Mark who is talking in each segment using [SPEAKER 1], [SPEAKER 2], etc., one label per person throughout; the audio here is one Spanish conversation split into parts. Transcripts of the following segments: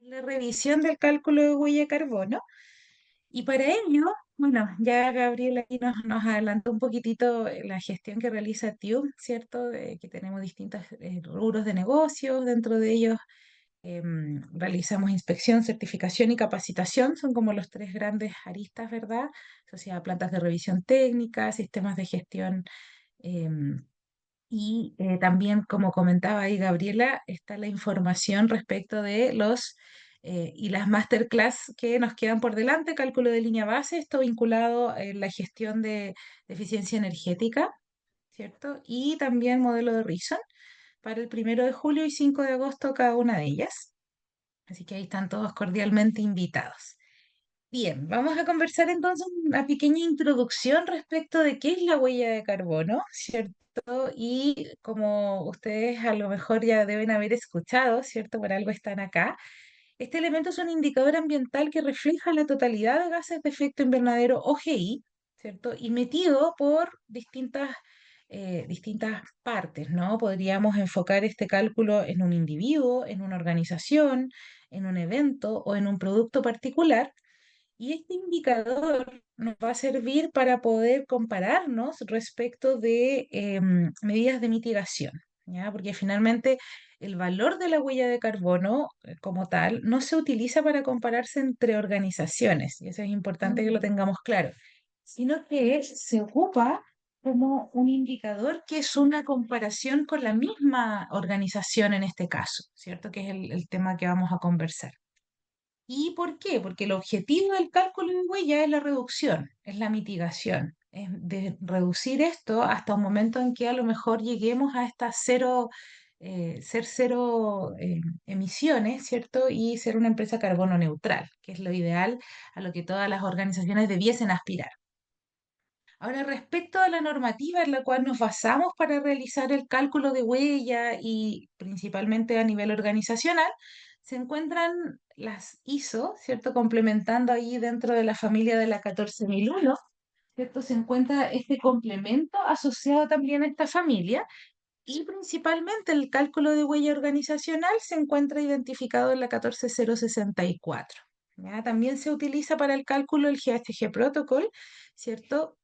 [SPEAKER 1] la revisión del cálculo de huella de carbono. Y para ello, bueno, ya Gabriela ahí nos adelantó un poquitito la gestión que realiza TIUB, ¿cierto? Que tenemos distintos rubros de negocios, dentro de ellos realizamos inspección, certificación y capacitación, son como los tres grandes aristas, ¿verdad? Asociadas a plantas de revisión técnica, sistemas de gestión. También, como comentaba ahí Gabriela, está la información respecto de los y las masterclass que nos quedan por delante, cálculo de línea base, esto vinculado en la gestión de eficiencia energética, ¿cierto? Y también modelo de Rison para el 1 de julio y 5 de agosto cada una de ellas. Así que ahí están todos cordialmente invitados. Bien, vamos a conversar entonces una pequeña introducción respecto de qué es la huella de carbono, ¿cierto? Y como ustedes a lo mejor ya deben haber escuchado, ¿cierto? Por algo están acá. Este elemento es un indicador ambiental que refleja la totalidad de gases de efecto invernadero OGI, ¿cierto? Y metido por distintas partes, ¿no? Podríamos enfocar este cálculo en un individuo, en una organización, en un evento o en un producto particular, y este indicador nos va a servir para poder compararnos respecto de medidas de mitigación, ¿ya? Porque finalmente el valor de la huella de carbono como tal no se utiliza para compararse entre organizaciones, y eso es importante que lo tengamos claro, sino que se ocupa como un indicador que es una comparación con la misma organización en este caso, ¿cierto? Que es el tema que vamos a conversar. ¿Y por qué? Porque el objetivo del cálculo de huella es la reducción, es la mitigación, es de reducir esto hasta un momento en que a lo mejor lleguemos a estas ser cero emisiones, ¿cierto? Y ser una empresa carbono neutral, que es lo ideal a lo que todas las organizaciones debiesen aspirar. Ahora, respecto a la normativa en la cual nos basamos para realizar el cálculo de huella y principalmente a nivel organizacional, se encuentran las ISO, ¿cierto? Complementando ahí dentro de la familia de la 14001, ¿cierto? Se encuentra este complemento asociado también a esta familia y principalmente el cálculo de huella organizacional se encuentra identificado en la 14064. ¿Ya? También se utiliza para el cálculo el GHG Protocol, ¿cierto?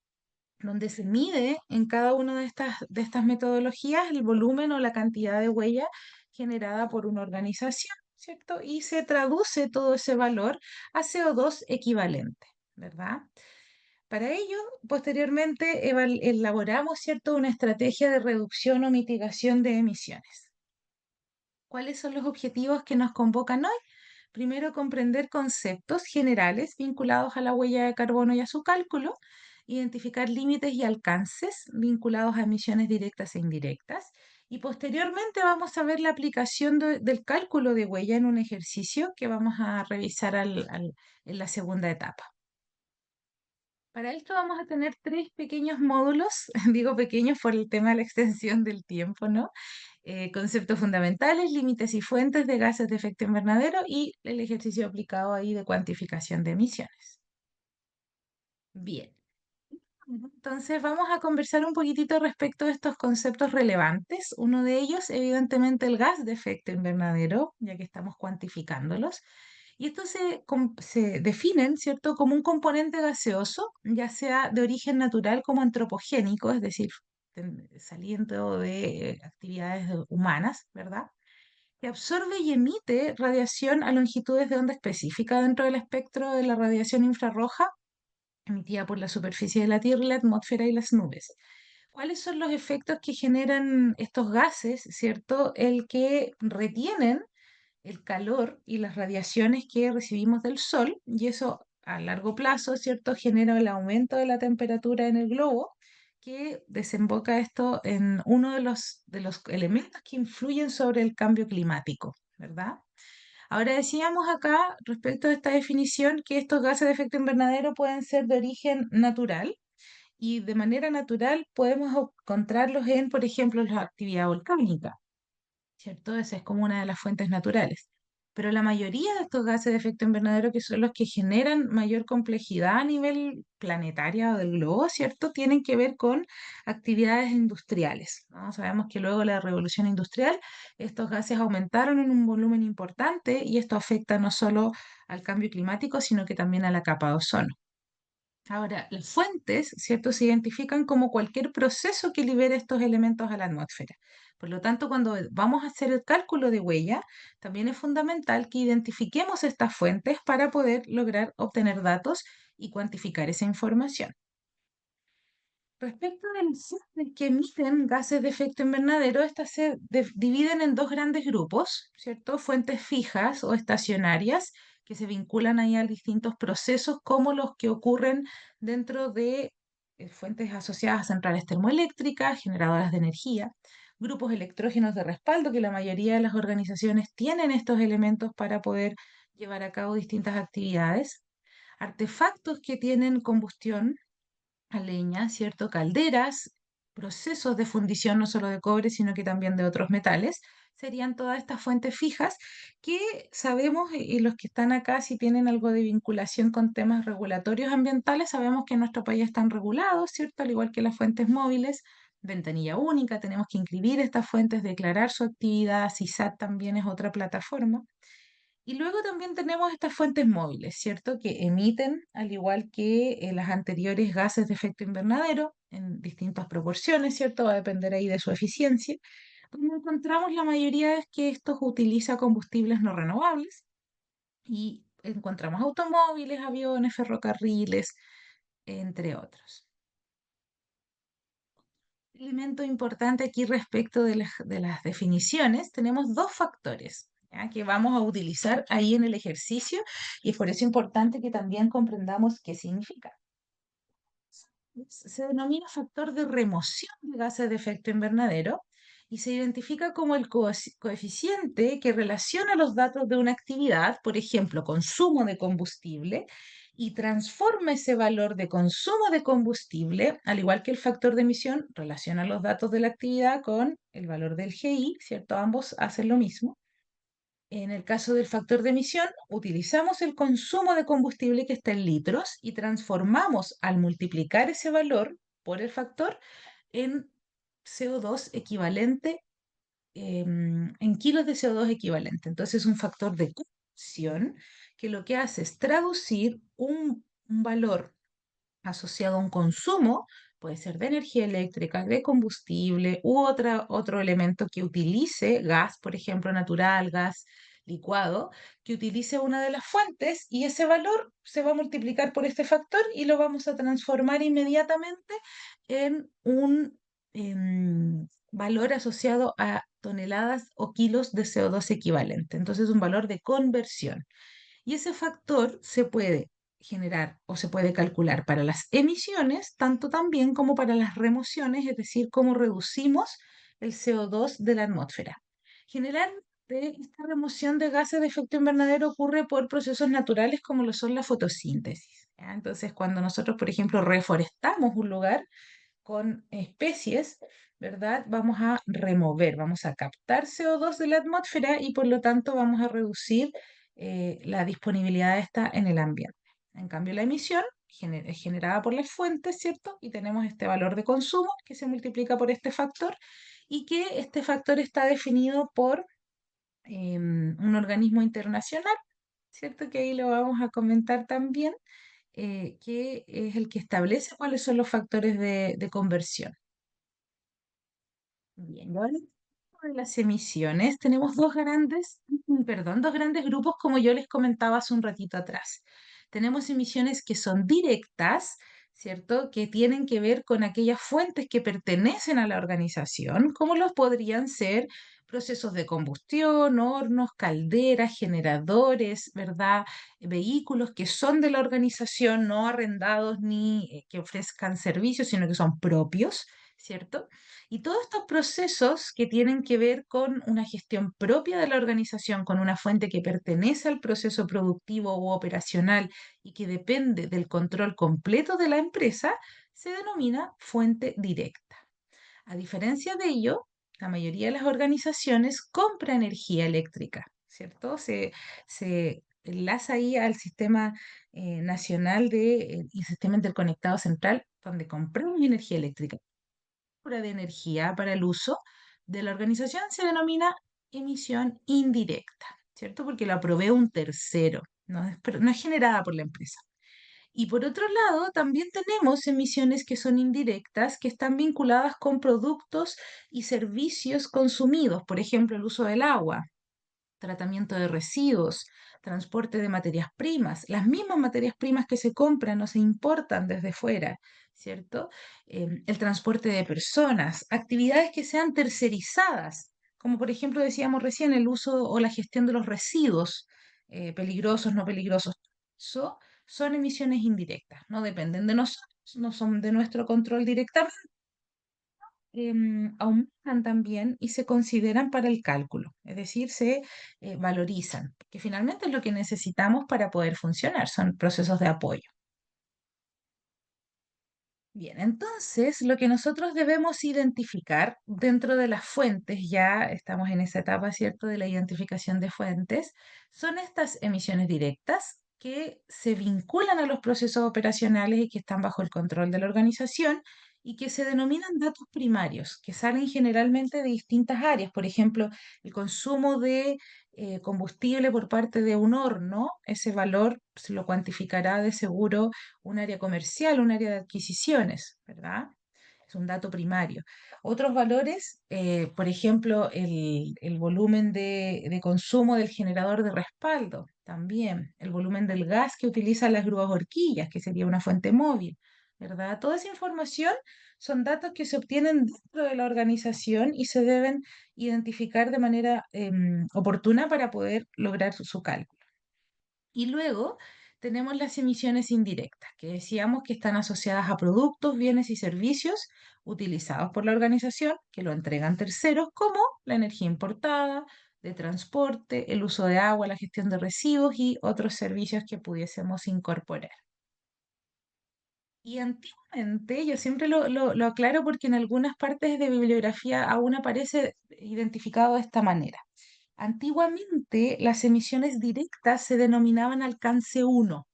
[SPEAKER 1] Donde se mide en cada una de estas metodologías el volumen o la cantidad de huella generada por una organización, ¿cierto? Y se traduce todo ese valor a CO2 equivalente, ¿verdad? Para ello, posteriormente elaboramos, ¿cierto?, una estrategia de reducción o mitigación de emisiones. ¿Cuáles son los objetivos que nos convocan hoy? Primero, comprender conceptos generales vinculados a la huella de carbono y a su cálculo, identificar límites y alcances vinculados a emisiones directas e indirectas, y posteriormente vamos a ver la aplicación del cálculo de huella en un ejercicio que vamos a revisar en la segunda etapa. Para esto vamos a tener tres pequeños módulos, digo pequeños por el tema de la extensión del tiempo, ¿no? Conceptos fundamentales, límites y fuentes de gases de efecto invernadero y el ejercicio aplicado ahí de cuantificación de emisiones. Bien, entonces vamos a conversar un poquitito respecto de estos conceptos relevantes. Uno de ellos, evidentemente, el gas de efecto invernadero, ya que estamos cuantificándolos. Y estos se definen, ¿cierto?, como un componente gaseoso, ya sea de origen natural como antropogénico, es decir, saliendo de actividades humanas, ¿verdad? Que absorbe y emite radiación a longitudes de onda específica dentro del espectro de la radiación infrarroja emitida por la superficie de la Tierra, la atmósfera y las nubes. ¿Cuáles son los efectos que generan estos gases, cierto? El que retienen el calor y las radiaciones que recibimos del Sol, y eso a largo plazo, ¿cierto? Genera el aumento de la temperatura en el globo, que desemboca esto en uno de los elementos que influyen sobre el cambio climático, ¿verdad? Ahora decíamos acá, respecto a esta definición, que estos gases de efecto invernadero pueden ser de origen natural y de manera natural podemos encontrarlos en, por ejemplo, la actividad volcánica, ¿cierto? Esa es como una de las fuentes naturales. pero la mayoría de estos gases de efecto invernadero, que son los que generan mayor complejidad a nivel planetario o del globo, ¿cierto? Tienen que ver con actividades industriales, ¿no? Sabemos que luego de la revolución industrial, estos gases aumentaron en un volumen importante y esto afecta no solo al cambio climático, sino que también a la capa de ozono. Ahora, las fuentes, ¿cierto? Se identifican como cualquier proceso que libere estos elementos a la atmósfera. Por lo tanto, cuando vamos a hacer el cálculo de huella, también es fundamental que identifiquemos estas fuentes para poder lograr obtener datos y cuantificar esa información. Respecto de las fuentes que emiten gases de efecto invernadero, estas se dividen en dos grandes grupos, ¿cierto? Fuentes fijas o estacionarias, que se vinculan ahí a distintos procesos, como los que ocurren dentro de fuentes asociadas a centrales termoeléctricas, generadoras de energía, grupos electrógenos de respaldo, que la mayoría de las organizaciones tienen estos elementos para poder llevar a cabo distintas actividades, artefactos que tienen combustión a leña, ¿cierto? Calderas, procesos de fundición no solo de cobre, sino que también de otros metales. Serían todas estas fuentes fijas que sabemos, y los que están acá, si tienen algo de vinculación con temas regulatorios ambientales, sabemos que en nuestro país están regulados, ¿cierto? Al igual que las fuentes móviles, ventanilla única, tenemos que inscribir estas fuentes, declarar su actividad, CISAT también es otra plataforma. Y luego también tenemos estas fuentes móviles, ¿cierto? Que emiten, al igual que las anteriores, gases de efecto invernadero en distintas proporciones, ¿cierto? Va a depender ahí de su eficiencia. Donde encontramos la mayoría es que estos utiliza combustibles no renovables y encontramos automóviles, aviones, ferrocarriles, entre otros. Elemento importante aquí respecto de las definiciones, tenemos dos factores, ¿ya? Que vamos a utilizar ahí en el ejercicio y es por eso importante que también comprendamos qué significa. Se denomina factor de remoción de gases de efecto invernadero y se identifica como el coeficiente que relaciona los datos de una actividad, por ejemplo, consumo de combustible, y transforma ese valor de consumo de combustible, al igual que el factor de emisión, relaciona los datos de la actividad con el valor del GI, ¿cierto? Ambos hacen lo mismo. En el caso del factor de emisión, utilizamos el consumo de combustible que está en litros y transformamos al multiplicar ese valor por el factor en CO2 equivalente, en kilos de CO2 equivalente. Entonces, es un factor de conversión que lo que hace es traducir un valor asociado a un consumo, puede ser de energía eléctrica, de combustible u otro elemento que utilice gas, por ejemplo, natural, gas licuado, que utilice una de las fuentes y ese valor se va a multiplicar por este factor y lo vamos a transformar inmediatamente en un valor asociado a toneladas o kilos de CO2 equivalente. Entonces, un valor de conversión. Y ese factor se puede generar o se puede calcular para las emisiones, tanto también como para las remociones, es decir, cómo reducimos el CO2 de la atmósfera. Generalmente, esta remoción de gases de efecto invernadero ocurre por procesos naturales como lo son la fotosíntesis, ¿ya? Entonces, cuando nosotros, por ejemplo, reforestamos un lugar con especies, ¿verdad? Vamos a remover, vamos a captar CO2 de la atmósfera y por lo tanto vamos a reducir la disponibilidad de esta en el ambiente. En cambio, la emisión es generada por las fuentes, ¿cierto? Y tenemos este valor de consumo que se multiplica por este factor y que este factor está definido por un organismo internacional, ¿cierto? Que ahí lo vamos a comentar también, que es el que establece cuáles son los factores de conversión. Bien, y ahora de las emisiones tenemos dos grandes grupos, como yo les comentaba hace un ratito atrás. Tenemos emisiones que son directas, ¿cierto? Que tienen que ver con aquellas fuentes que pertenecen a la organización, como los podrían ser procesos de combustión, hornos, calderas, generadores, ¿verdad? Vehículos que son de la organización, no arrendados ni que ofrezcan servicios, sino que son propios, ¿cierto? Y todos estos procesos que tienen que ver con una gestión propia de la organización, con una fuente que pertenece al proceso productivo u operacional y que depende del control completo de la empresa, se denomina fuente directa. A diferencia de ello, la mayoría de las organizaciones compra energía eléctrica, ¿cierto? Se enlaza ahí al sistema nacional y sistema interconectado central, donde compramos energía eléctrica. Factura de energía para el uso de la organización se denomina emisión indirecta, ¿cierto? Porque la provee un tercero, no es generada por la empresa. Y por otro lado, también tenemos emisiones que son indirectas, que están vinculadas con productos y servicios consumidos, por ejemplo, el uso del agua, tratamiento de residuos, transporte de materias primas, las mismas materias primas que se compran o se importan desde fuera, ¿cierto? El transporte de personas, actividades que sean tercerizadas, como por ejemplo decíamos recién, el uso o la gestión de los residuos, peligrosos, no peligrosos. Eso son emisiones indirectas, no dependen de nosotros, no son de nuestro control directamente, aumentan también y se consideran para el cálculo, es decir, se valorizan, que finalmente es lo que necesitamos para poder funcionar, son procesos de apoyo. Bien, entonces lo que nosotros debemos identificar dentro de las fuentes, ya estamos en esa etapa, ¿cierto?, de la identificación de fuentes, son estas emisiones directas que se vinculan a los procesos operacionales y que están bajo el control de la organización y que se denominan datos primarios, que salen generalmente de distintas áreas. Por ejemplo, el consumo de combustible por parte de un horno, ese valor se lo cuantificará de seguro un área comercial, un área de adquisiciones, ¿verdad? Es un dato primario. Otros valores, por ejemplo, el volumen de consumo del generador de respaldo, también el volumen del gas que utilizan las grúas horquillas, que sería una fuente móvil, ¿verdad? Toda esa información son datos que se obtienen dentro de la organización y se deben identificar de manera oportuna para poder lograr su cálculo. Y luego tenemos las emisiones indirectas, que decíamos que están asociadas a productos, bienes y servicios utilizados por la organización que lo entregan terceros, como la energía importada, de transporte, el uso de agua, la gestión de residuos y otros servicios que pudiésemos incorporar. Y antiguamente, yo siempre lo aclaro porque en algunas partes de bibliografía aún aparece identificado de esta manera. Antiguamente, las emisiones directas se denominaban alcance uno,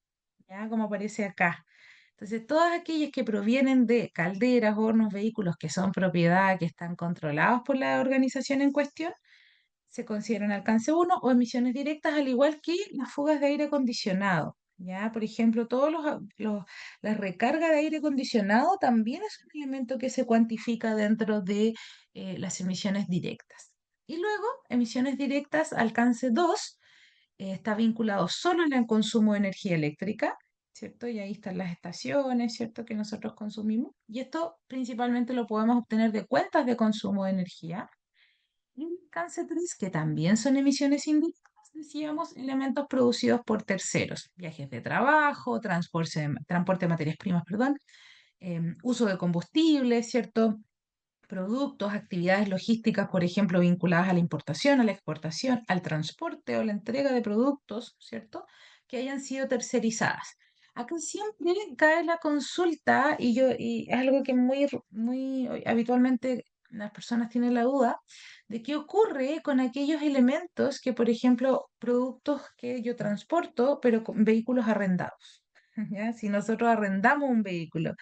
[SPEAKER 1] ¿ya? Como aparece acá. Entonces, todas aquellas que provienen de calderas, hornos, vehículos que son propiedad, que están controlados por la organización en cuestión, se consideran alcance uno o emisiones directas, al igual que las fugas de aire acondicionado. ¿Ya? Por ejemplo, la recarga de aire acondicionado también es un elemento que se cuantifica dentro de las emisiones directas. Y luego, emisiones directas, alcance 2 está vinculado solo en el consumo de energía eléctrica, ¿cierto? Y ahí están las estaciones, ¿cierto? Que nosotros consumimos. Y esto principalmente lo podemos obtener de cuentas de consumo de energía y alcance 3, que también son emisiones indirectas, decíamos, elementos producidos por terceros, viajes de trabajo, transporte de materias primas, perdón, uso de combustible, ¿cierto? Productos, actividades logísticas, por ejemplo, vinculadas a la importación, a la exportación, al transporte o la entrega de productos, ¿cierto? Que hayan sido tercerizadas. Acá siempre cae la consulta y es algo que muy habitualmente las personas tienen la duda de qué ocurre con aquellos elementos que, por ejemplo, productos que yo transporto, pero con vehículos arrendados. ¿Ya? Si nosotros arrendamos un vehículo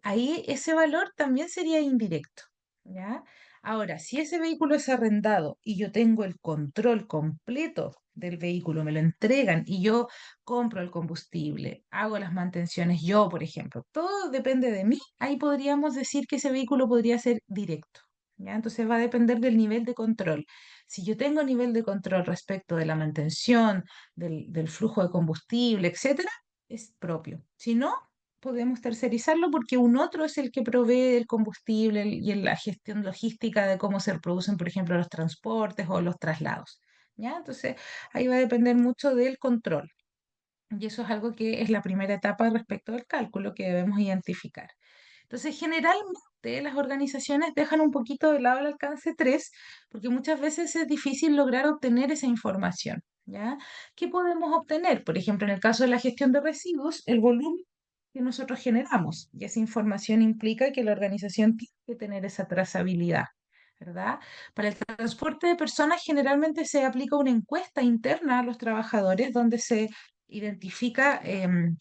[SPEAKER 1] ahí ese valor también sería indirecto, ¿ya? Ahora, si ese vehículo es arrendado y yo tengo el control completo del vehículo, me lo entregan y yo compro el combustible, hago las mantenciones yo, por ejemplo, todo depende de mí, ahí podríamos decir que ese vehículo podría ser directo, ¿ya? Entonces va a depender del nivel de control. Si yo tengo nivel de control respecto de la mantención, del flujo de combustible, etcétera, es propio. Si no, podemos tercerizarlo porque un otro es el que provee el combustible la gestión logística de cómo se producen, por ejemplo, los transportes o los traslados. ¿Ya? Entonces, ahí va a depender mucho del control. Y eso es algo que es la primera etapa respecto del cálculo que debemos identificar. Entonces, generalmente las organizaciones dejan un poquito de lado el alcance 3 porque muchas veces es difícil lograr obtener esa información. ¿Ya? ¿Qué podemos obtener? Por ejemplo, en el caso de la gestión de residuos, el volumen que nosotros generamos. Y esa información implica que la organización tiene que tener esa trazabilidad. ¿verdad? Para el transporte de personas generalmente se aplica una encuesta interna a los trabajadores donde se identifica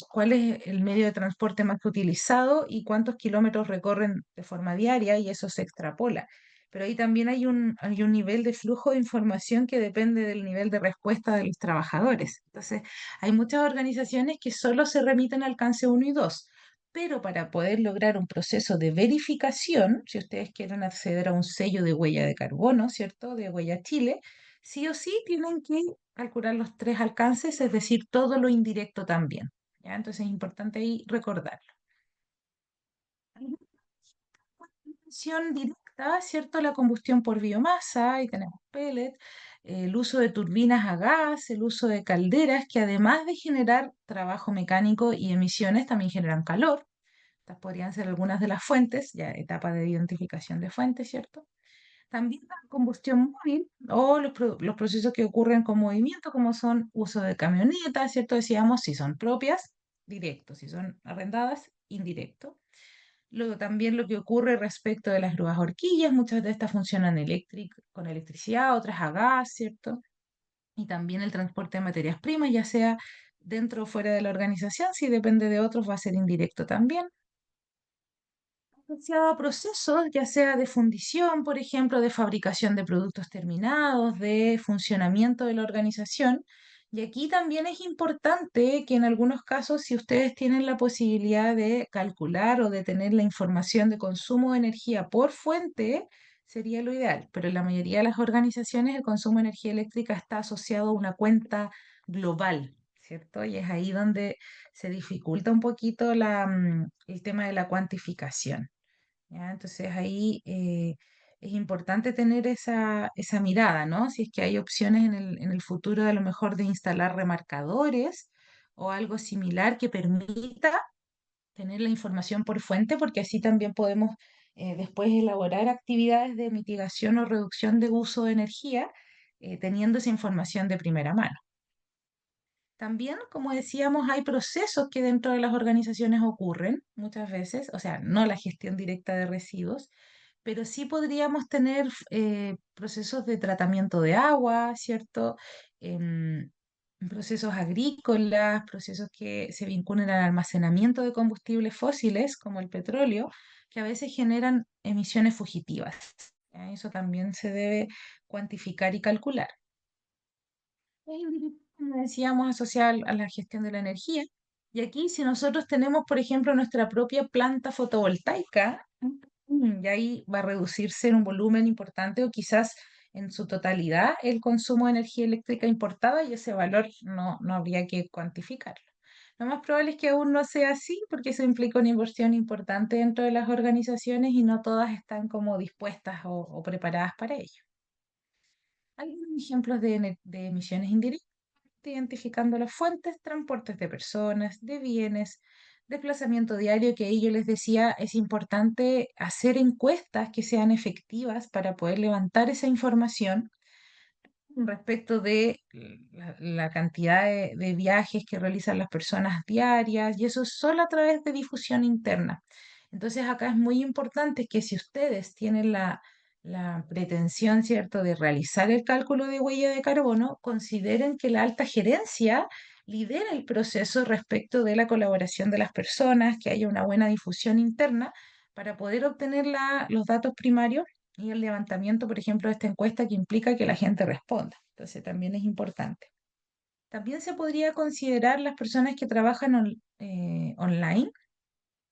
[SPEAKER 1] cuál es el medio de transporte más utilizado y cuántos kilómetros recorren de forma diaria y eso se extrapola. Pero ahí también hay un nivel de flujo de información que depende del nivel de respuesta de los trabajadores. Entonces, hay muchas organizaciones que solo se remiten al alcance uno y 2, pero para poder lograr un proceso de verificación, si ustedes quieren acceder a un sello de huella de carbono, ¿cierto? De Huella Chile, sí o sí tienen que calcular los tres alcances, es decir, todo lo indirecto también. ¿Ya? Entonces es importante ahí recordarlo. Combustión directa, ¿cierto? La combustión por biomasa, y tenemos pellet, el uso de turbinas a gas, el uso de calderas, que además de generar trabajo mecánico y emisiones, también generan calor. Estas podrían ser algunas de las fuentes, ya etapa de identificación de fuentes, ¿cierto? También la combustión móvil o los procesos que ocurren con movimiento, como son uso de camionetas, ¿cierto? Decíamos, si son propias, directo, si son arrendadas, indirecto. Luego también lo que ocurre respecto de las grúas horquillas, muchas de estas funcionan con electricidad, otras a gas, ¿cierto? Y también el transporte de materias primas, ya sea dentro o fuera de la organización, si depende de otros, va a ser indirecto también asociado a procesos, ya sea de fundición, por ejemplo, de fabricación de productos terminados, de funcionamiento de la organización. Y aquí también es importante que en algunos casos, si ustedes tienen la posibilidad de calcular o de tener la información de consumo de energía por fuente, sería lo ideal. Pero en la mayoría de las organizaciones el consumo de energía eléctrica está asociado a una cuenta global, ¿cierto? Y es ahí donde se dificulta un poquito el tema de la cuantificación. ¿Ya? Entonces ahí es importante tener esa mirada, ¿no? Si es que hay opciones en el futuro a lo mejor de instalar remarcadores o algo similar que permita tener la información por fuente, porque así también podemos después elaborar actividades de mitigación o reducción de uso de energía teniendo esa información de primera mano. También, como decíamos, hay procesos que dentro de las organizaciones ocurren muchas veces, o sea, no la gestión directa de residuos, pero sí podríamos tener procesos de tratamiento de agua, ¿cierto? Em, Procesos agrícolas, procesos que se vinculan al almacenamiento de combustibles fósiles, como el petróleo, que a veces generan emisiones fugitivas. ¿Ya? Eso también se debe cuantificar y calcular. Es indirecto, como decíamos, asociada a la gestión de la energía. Y aquí, si nosotros tenemos, por ejemplo, nuestra propia planta fotovoltaica, y ahí va a reducirse en un volumen importante o quizás en su totalidad el consumo de energía eléctrica importada y ese valor no habría que cuantificarlo. Lo más probable es que aún no sea así porque eso implica una inversión importante dentro de las organizaciones y no todas están como dispuestas o preparadas para ello. Algunos ejemplos de emisiones indirectas identificando las fuentes, transportes de personas, de bienes, desplazamiento diario, que ahí yo les decía, es importante hacer encuestas que sean efectivas para poder levantar esa información respecto de la cantidad de viajes que realizan las personas diarias, y eso solo a través de difusión interna. Entonces acá es muy importante que si ustedes tienen la pretensión, ¿cierto?, de realizar el cálculo de huella de carbono, consideren que la alta gerencia lidera el proceso respecto de la colaboración de las personas, que haya una buena difusión interna para poder obtener los datos primarios y el levantamiento, por ejemplo, de esta encuesta que implica que la gente responda. Entonces, también es importante. También se podría considerar las personas que trabajan online,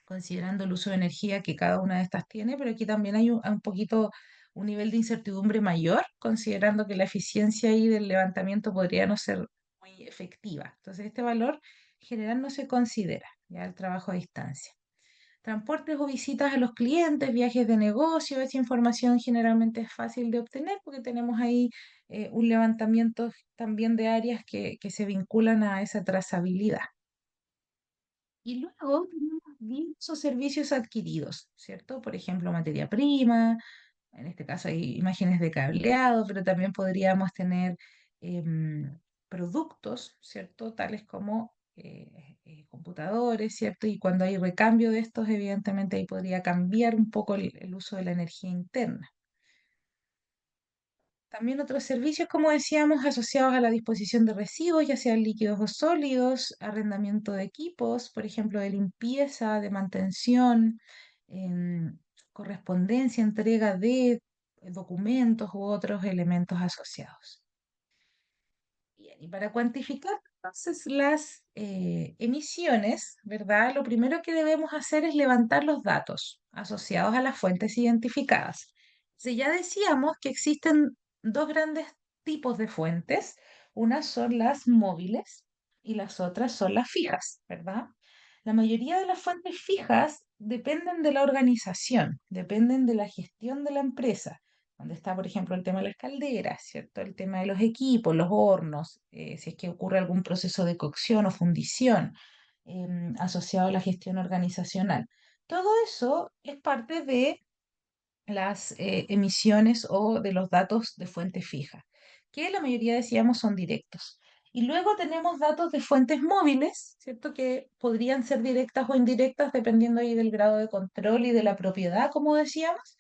[SPEAKER 1] considerando el uso de energía que cada una de estas tiene, pero aquí también hay un poquito un nivel de incertidumbre mayor, considerando que la eficiencia ahí del levantamiento podría no ser muy efectiva. Entonces, este valor general no se considera ya el trabajo a distancia. Transportes o visitas a los clientes, viajes de negocio, esa información generalmente es fácil de obtener porque tenemos ahí un levantamiento también de áreas que se vinculan a esa trazabilidad. Y luego tenemos bienes o servicios adquiridos, ¿cierto? Por ejemplo, materia prima, en este caso hay imágenes de cableado, pero también podríamos tener productos, ¿cierto? Tales como computadores, ¿cierto? Y cuando hay recambio de estos, evidentemente ahí podría cambiar un poco el uso de la energía interna. También otros servicios, como decíamos, asociados a la disposición de residuos, ya sean líquidos o sólidos, arrendamiento de equipos, por ejemplo, de limpieza, de mantención, em, correspondencia, entrega de documentos u otros elementos asociados. Bien, y para cuantificar entonces las emisiones, ¿verdad? Lo primero que debemos hacer es levantar los datos asociados a las fuentes identificadas. Si ya decíamos que existen dos grandes tipos de fuentes, unas son las móviles y las otras son las fijas, ¿verdad? La mayoría de las fuentes fijas dependen de la organización, dependen de la gestión de la empresa donde está, por ejemplo, el tema de las calderas, ¿cierto? El tema de los equipos, los hornos, si es que ocurre algún proceso de cocción o fundición asociado a la gestión organizacional. Todo eso es parte de las emisiones o de los datos de fuente fija, que la mayoría decíamos son directos. Y luego tenemos datos de fuentes móviles, ¿cierto? Que podrían ser directas o indirectas dependiendo ahí del grado de control y de la propiedad, como decíamos.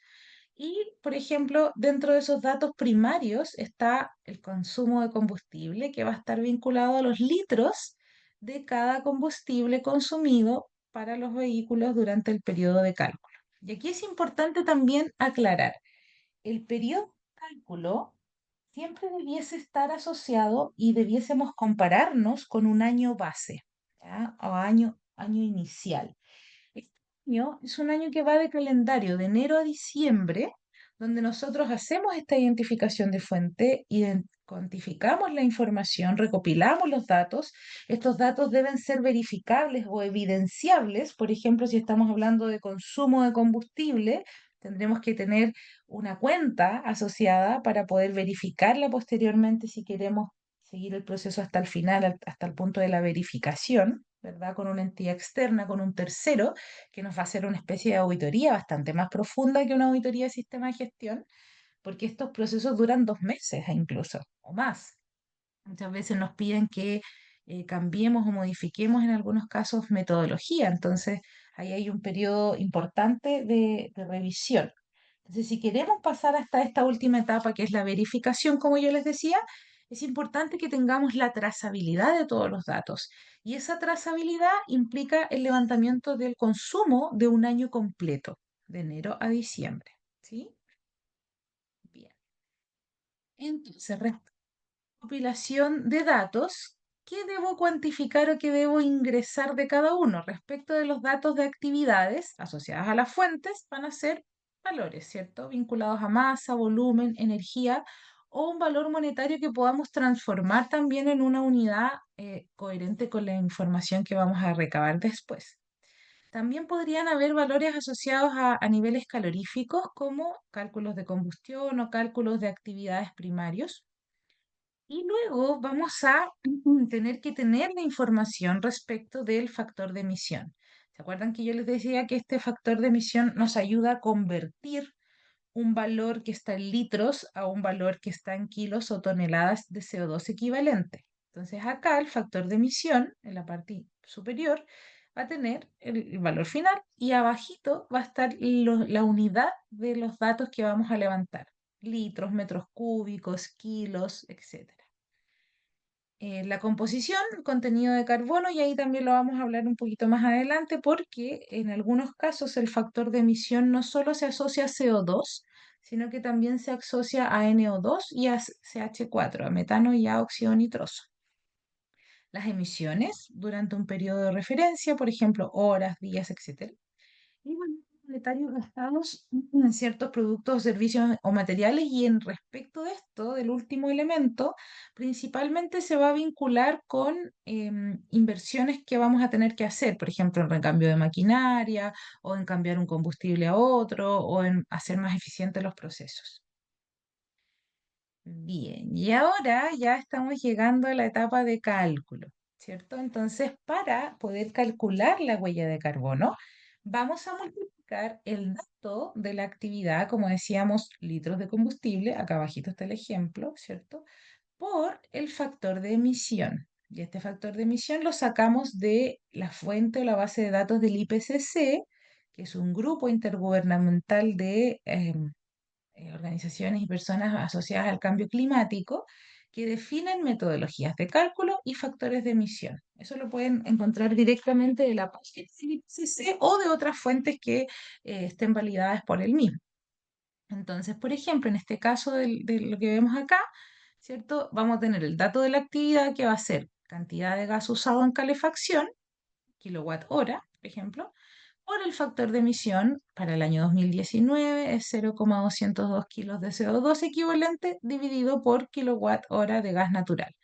[SPEAKER 1] Y, por ejemplo, dentro de esos datos primarios está el consumo de combustible, que va a estar vinculado a los litros de cada combustible consumido para los vehículos durante el periodo de cálculo. Y aquí es importante también aclarar, el periodo de cálculo siempre debiese estar asociado y debiésemos compararnos con un año base, ¿ya? O año inicial. Este año es un año que va de calendario de enero a diciembre, donde nosotros hacemos esta identificación de fuente, cuantificamos la información, recopilamos los datos. Estos datos deben ser verificables o evidenciables. Por ejemplo, si estamos hablando de consumo de combustible, tendremos que tener una cuenta asociada para poder verificarla posteriormente si queremos seguir el proceso hasta el final, hasta el punto de la verificación, ¿verdad? Con una entidad externa, con un tercero, que nos va a hacer una especie de auditoría bastante más profunda que una auditoría de sistema de gestión, porque estos procesos duran 2 meses incluso, o más. Muchas veces nos piden que cambiemos o modifiquemos en algunos casos metodología, entonces ahí hay un periodo importante de revisión. Entonces, si queremos pasar hasta esta última etapa, que es la verificación, como yo les decía, es importante que tengamos la trazabilidad de todos los datos. Y esa trazabilidad implica el levantamiento del consumo de un año completo, de enero a diciembre. ¿Sí? Bien. Entonces, recopilación de datos, ¿qué debo cuantificar o qué debo ingresar de cada uno? Respecto de los datos de actividades asociadas a las fuentes, van a ser valores, ¿cierto? Vinculados a masa, volumen, energía o un valor monetario que podamos transformar también en una unidad coherente con la información que vamos a recabar después. También podrían haber valores asociados a niveles caloríficos como cálculos de combustión o cálculos de actividades primarios. Y luego vamos a tener que tener la información respecto del factor de emisión. ¿Se acuerdan que yo les decía que este factor de emisión nos ayuda a convertir un valor que está en litros a un valor que está en kilos o toneladas de CO2 equivalente? Entonces acá el factor de emisión, en la parte superior, va a tener el valor final y abajito va a estar la unidad de los datos que vamos a levantar. Litros, metros cúbicos, kilos, etcétera. La composición, contenido de carbono, y ahí también lo vamos a hablar un poquito más adelante, porque en algunos casos el factor de emisión no solo se asocia a CO2, sino que también se asocia a NO2 y a CH4, a metano y a óxido nitroso. Las emisiones durante un periodo de referencia, por ejemplo, horas, días, etcétera, y valores monetarios gastados en ciertos productos, servicios o materiales. Y en respecto de esto, del último elemento, principalmente se va a vincular con inversiones que vamos a tener que hacer, por ejemplo, en recambio de maquinaria o en cambiar un combustible a otro o en hacer más eficientes los procesos. Bien, y ahora ya estamos llegando a la etapa de cálculo, ¿cierto? Entonces, para poder calcular la huella de carbono, vamos a multiplicar el dato de la actividad, como decíamos, litros de combustible, acá abajito está el ejemplo, ¿cierto? Por el factor de emisión. Y este factor de emisión lo sacamos de la fuente o la base de datos del IPCC, que es un grupo intergubernamental de organizaciones y personas asociadas al cambio climático que definen metodologías de cálculo y factores de emisión. Eso lo pueden encontrar directamente de la página del IPCC o de otras fuentes que estén validadas por el mismo. Entonces, por ejemplo, en este caso de lo que vemos acá, ¿cierto? Vamos a tener el dato de la actividad que va a ser cantidad de gas usado en calefacción, kilowatt hora, por ejemplo, por el factor de emisión para el año 2019 es 0,202 kilos de CO2 equivalente dividido por kilowatt hora de gas natural.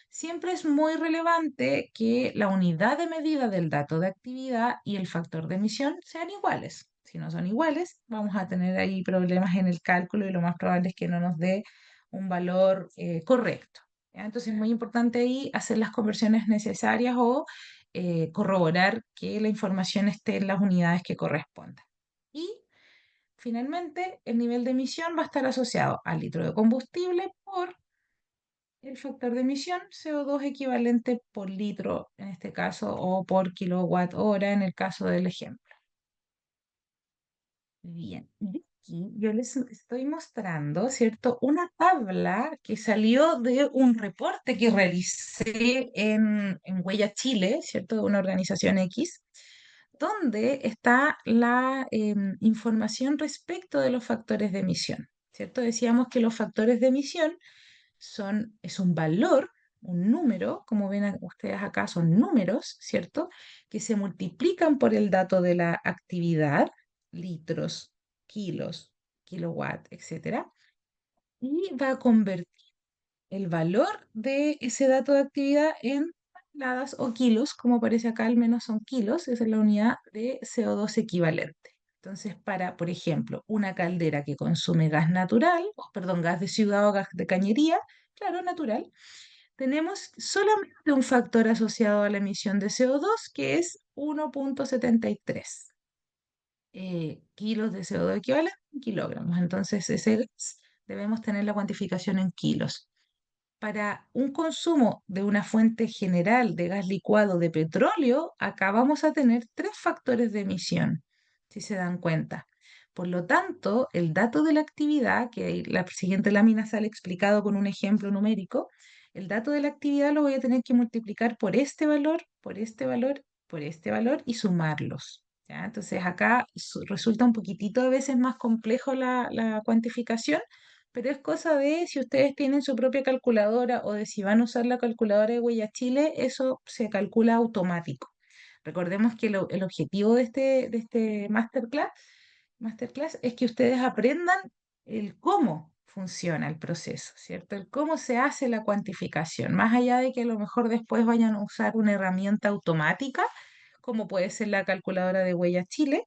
[SPEAKER 1] Siempre es muy relevante que la unidad de medida del dato de actividad y el factor de emisión sean iguales. Si no son iguales, vamos a tener ahí problemas en el cálculo y lo más probable es que no nos dé un valor correcto. ¿Ya? Entonces es muy importante ahí hacer las conversiones necesarias o corroborar que la información esté en las unidades que correspondan. Y finalmente, el nivel de emisión va a estar asociado al litro de combustible por el factor de emisión, CO2 equivalente por litro en este caso, o por kilowatt hora en el caso del ejemplo. Bien, y aquí yo les estoy mostrando, ¿cierto? Una tabla que salió de un reporte que realicé en Huella Chile, ¿cierto? De una organización X, donde está la información respecto de los factores de emisión, ¿cierto? Decíamos que los factores de emisión es un valor, un número, como ven ustedes acá, son números, ¿cierto? Que se multiplican por el dato de la actividad, litros, kilos, kilowatt, etcétera, y va a convertir el valor de ese dato de actividad en toneladas o kilos, como aparece acá, al menos son kilos, esa es la unidad de CO2 equivalente. Entonces, para, por ejemplo, una caldera que consume gas natural, o perdón, gas de ciudad o gas de cañería, claro, natural, tenemos solamente un factor asociado a la emisión de CO2 que es 1,73 kilos de CO2 equivalente en kilogramos. Entonces, ese gas debemos tener la cuantificación en kilos. Para un consumo de una fuente general de gas licuado de petróleo, acá vamos a tener tres factores de emisión, si se dan cuenta. Por lo tanto, el dato de la actividad, que la siguiente lámina sale explicado con un ejemplo numérico, el dato de la actividad lo voy a tener que multiplicar por este valor, por este valor, por este valor y sumarlos. ¿Ya? Entonces acá resulta un poquitito a veces más complejo la cuantificación, pero es cosa de si ustedes tienen su propia calculadora o de si van a usar la calculadora de Huella Chile, eso se calcula automático. Recordemos que el objetivo de este masterclass es que ustedes aprendan el cómo funciona el proceso, ¿cierto? El cómo se hace la cuantificación, más allá de que a lo mejor después vayan a usar una herramienta automática, como puede ser la calculadora de Huella Chile,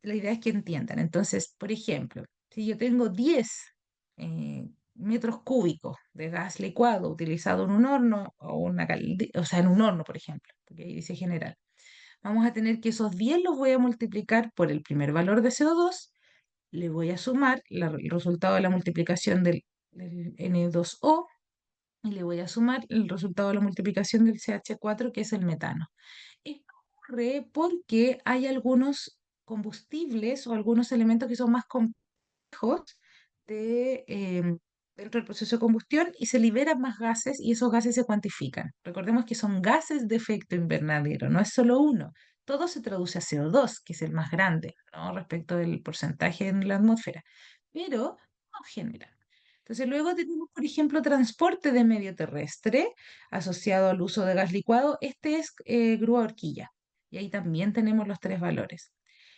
[SPEAKER 1] la idea es que entiendan. Entonces, por ejemplo, si yo tengo 10 metros cúbicos de gas licuado utilizado en un horno o sea, en un horno, por ejemplo, porque ahí dice general, vamos a tener que esos 10 los voy a multiplicar por el primer valor de CO2, le voy a sumar el resultado de la multiplicación del N2O y le voy a sumar el resultado de la multiplicación del CH4, que es el metano. Esto ocurre porque hay algunos combustibles o algunos elementos que son más complejos dentro del proceso de combustión y se liberan más gases y esos gases se cuantifican. Recordemos que son gases de efecto invernadero, no es solo uno. Todo se traduce a CO2, que es el más grande, ¿no? Respecto del porcentaje en la atmósfera, pero no genera. Entonces, luego tenemos, por ejemplo, transporte de medio terrestre asociado al uso de gas licuado. Este es grúa horquilla. Y ahí también tenemos los tres valores.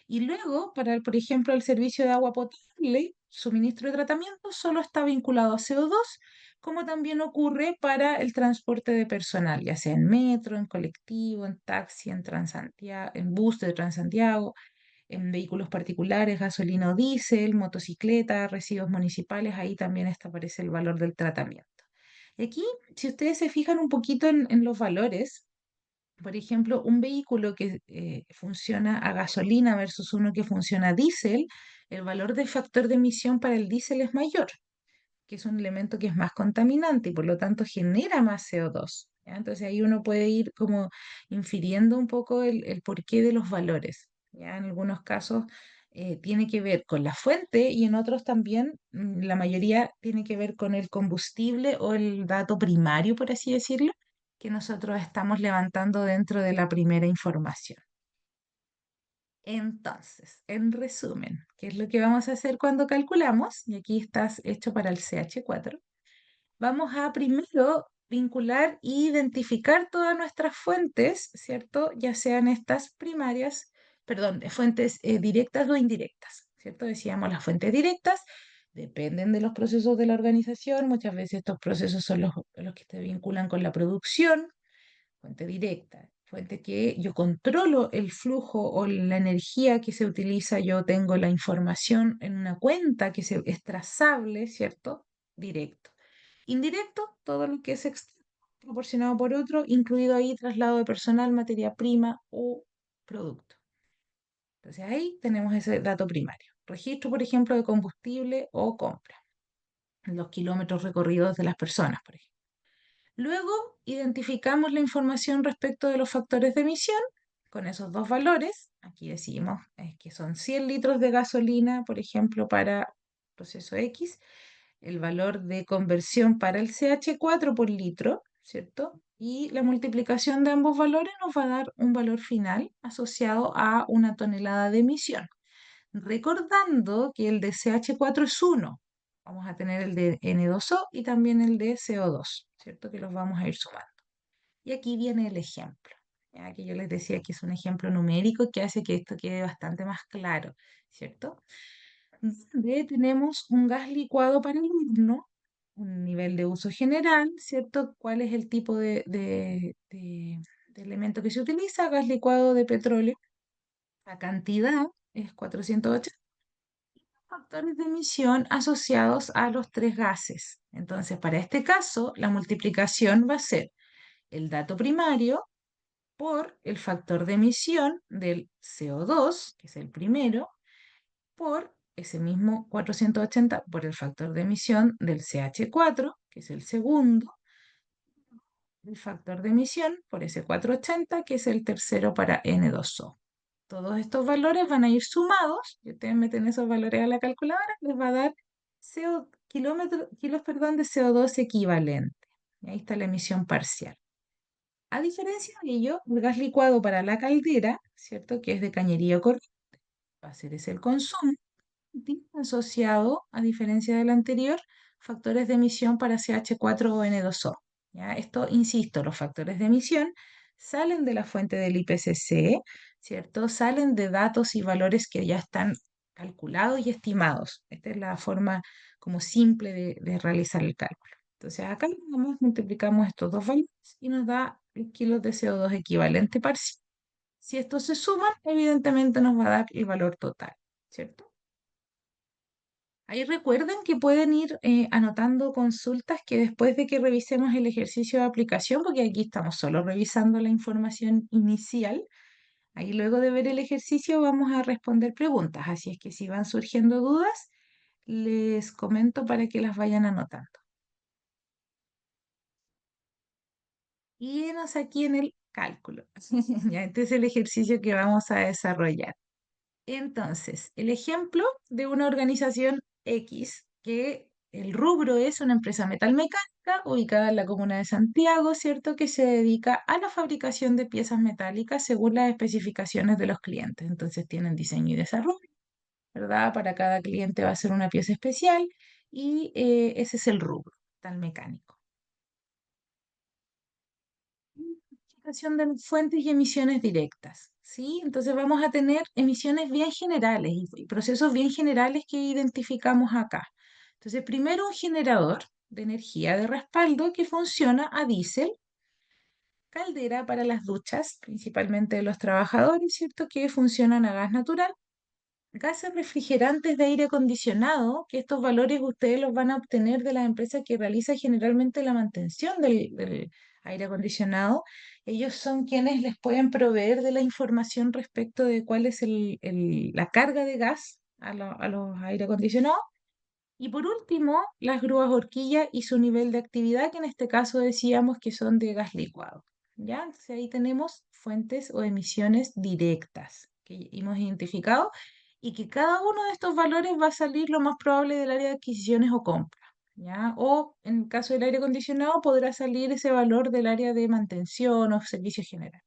[SPEAKER 1] Y luego, para, por ejemplo, el servicio de agua potable, suministro de tratamiento solo está vinculado a CO2, como también ocurre para el transporte de personal, ya sea en metro, en colectivo, en taxi, en Transantiago, en bus de Transantiago, en vehículos particulares, gasolina o diésel, motocicleta, residuos municipales, ahí también aparece el valor del tratamiento. Y aquí, si ustedes se fijan un poquito en los valores, por ejemplo, un vehículo que funciona a gasolina versus uno que funciona a diésel, el valor del factor de emisión para el diésel es mayor, que es un elemento que es más contaminante y por lo tanto genera más CO2. ¿Ya? Entonces ahí uno puede ir como infiriendo un poco el porqué de los valores. ¿Ya? En algunos casos tiene que ver con la fuente y en otros también, la mayoría tiene que ver con el combustible o el dato primario, por así decirlo, que nosotros estamos levantando dentro de la primera información. Entonces, en resumen, ¿qué es lo que vamos a hacer cuando calculamos? Y aquí estás hecho para el CH4. Vamos a primero vincular e identificar todas nuestras fuentes, ¿cierto? Ya sean estas primarias, perdón, de fuentes directas o indirectas, ¿cierto? Decíamos las fuentes directas dependen de los procesos de la organización, muchas veces estos procesos son los que te vinculan con la producción, fuente directa, fuente que yo controlo el flujo o la energía que se utiliza, yo tengo la información en una cuenta es trazable, ¿cierto? Directo. Indirecto, todo lo que es proporcionado por otro, incluido ahí traslado de personal, materia prima o producto. Entonces ahí tenemos ese dato primario. Registro, por ejemplo, de combustible o compra. Los kilómetros recorridos de las personas, por ejemplo. Luego identificamos la información respecto de los factores de emisión con esos dos valores. Aquí decimos que son 100 litros de gasolina, por ejemplo, para proceso X, el valor de conversión para el CH4 por litro, ¿cierto? Y la multiplicación de ambos valores nos va a dar un valor final asociado a una tonelada de emisión. Recordando que el de CH4 es 1, vamos a tener el de N2O y también el de CO2, ¿cierto? Que los vamos a ir sumando. Y aquí viene el ejemplo, ya que yo les decía que es un ejemplo numérico que hace que esto quede bastante más claro, ¿cierto? Donde tenemos un gas licuado para el horno, un nivel de uso general, ¿cierto? ¿Cuál es el tipo de elemento que se utiliza? Gas licuado de petróleo. La cantidad es 480 factores de emisión asociados a los tres gases. Entonces, para este caso, la multiplicación va a ser el dato primario por el factor de emisión del CO2, que es el primero, por ese mismo 480 por el factor de emisión del CH4, que es el segundo, el factor de emisión por ese 480, que es el tercero para N2O. Todos estos valores van a ir sumados, y ustedes meten esos valores a la calculadora, les va a dar kilos, perdón, de CO2 equivalente. Y ahí está la emisión parcial. A diferencia de ello, el gas licuado para la caldera, ¿cierto? Que es de cañería corriente, va a ser ese el consumo, asociado, a diferencia del anterior, factores de emisión para CH4 o N2O. ¿Ya? Esto, insisto, los factores de emisión salen de la fuente del IPCC, ¿cierto? Salen de datos y valores que ya están calculados y estimados. Esta es la forma como simple de realizar el cálculo. Entonces acá nomás multiplicamos estos dos valores y nos da el kilo de CO2 equivalente parcial. Si estos se suman, evidentemente nos va a dar el valor total, ¿cierto? Ahí recuerden que pueden ir anotando consultas que después de que revisemos el ejercicio de aplicación, porque aquí estamos solo revisando la información inicial, ahí luego de ver el ejercicio vamos a responder preguntas, así es que si van surgiendo dudas, les comento para que las vayan anotando. Y enos aquí en el cálculo. Ya, este es el ejercicio que vamos a desarrollar. Entonces, el ejemplo de una organización X, que el rubro es una empresa metalmecánica ubicada en la comuna de Santiago, ¿cierto? Que se dedica a la fabricación de piezas metálicas según las especificaciones de los clientes. Entonces, tienen diseño y desarrollo, ¿verdad? Para cada cliente va a ser una pieza especial y ese es el rubro, metalmecánico. Identificación de fuentes y emisiones directas, ¿sí? Entonces vamos a tener emisiones bien generales y procesos bien generales que identificamos acá. Entonces, primero un generador de energía de respaldo que funciona a diésel, caldera para las duchas, principalmente de los trabajadores, ¿cierto? Que funcionan a gas natural, gases refrigerantes de aire acondicionado, que estos valores ustedes los van a obtener de la empresa que realiza generalmente la mantención del aire acondicionado. Ellos son quienes les pueden proveer de la información respecto de cuál es la carga de gas a los aire acondicionados. Y por último, las grúas horquilla y su nivel de actividad, que en este caso decíamos que son de gas licuado. ¿Ya? Entonces ahí tenemos fuentes o emisiones directas que hemos identificado y que cada uno de estos valores va a salir lo más probable del área de adquisiciones o compra, ¿ya? O en el caso del aire acondicionado podrá salir ese valor del área de mantención o servicios generales.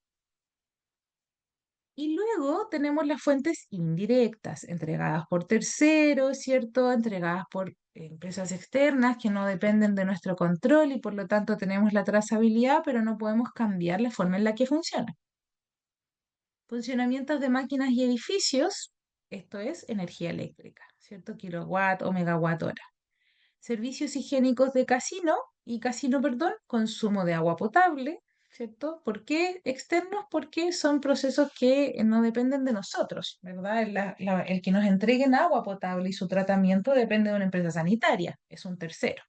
[SPEAKER 1] Y luego tenemos las fuentes indirectas, entregadas por terceros, ¿cierto? Entregadas por empresas externas que no dependen de nuestro control y por lo tanto tenemos la trazabilidad, pero no podemos cambiar la forma en la que funciona. Funcionamientos de máquinas y edificios, esto es energía eléctrica, ¿cierto? Kilowatt o megawatt hora. Servicios higiénicos de casino y casino, perdón, consumo de agua potable, ¿cierto? ¿Por qué externos? Porque son procesos que no dependen de nosotros, ¿verdad? El que nos entreguen agua potable y su tratamiento depende de una empresa sanitaria, es un tercero.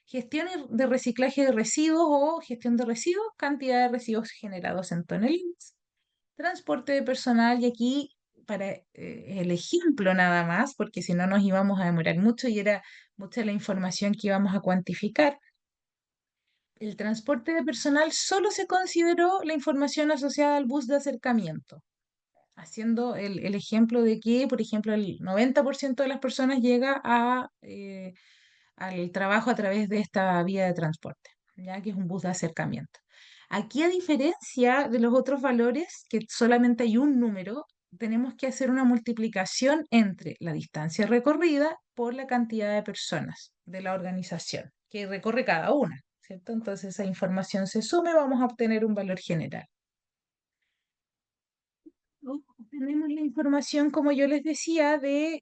[SPEAKER 1] Gestión de reciclaje de residuos o gestión de residuos, cantidad de residuos generados en toneladas. Transporte de personal, y aquí para el ejemplo nada más, porque si no nos íbamos a demorar mucho y era mucha la información que íbamos a cuantificar. El transporte de personal solo se consideró la información asociada al bus de acercamiento, haciendo el ejemplo de que, por ejemplo, el 90% de las personas llega al trabajo a través de esta vía de transporte, ya que es un bus de acercamiento. Aquí, a diferencia de los otros valores, que solamente hay un número, tenemos que hacer una multiplicación entre la distancia recorrida por la cantidad de personas de la organización que recorre cada una, ¿cierto? Entonces esa información se suma y vamos a obtener un valor general. Tenemos la información, como yo les decía, de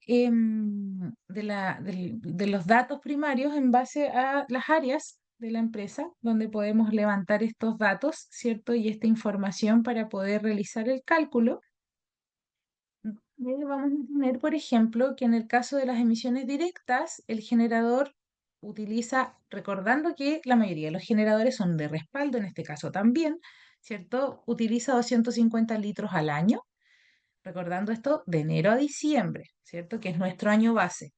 [SPEAKER 1] los datos primarios en base a las áreas de la empresa, donde podemos levantar estos datos, ¿cierto? Y esta información para poder realizar el cálculo. Vamos a tener, por ejemplo, que en el caso de las emisiones directas, el generador utiliza, recordando que la mayoría de los generadores son de respaldo, en este caso también, ¿cierto? Utiliza 250 litros al año, recordando esto de enero a diciembre, ¿cierto? Que es nuestro año base.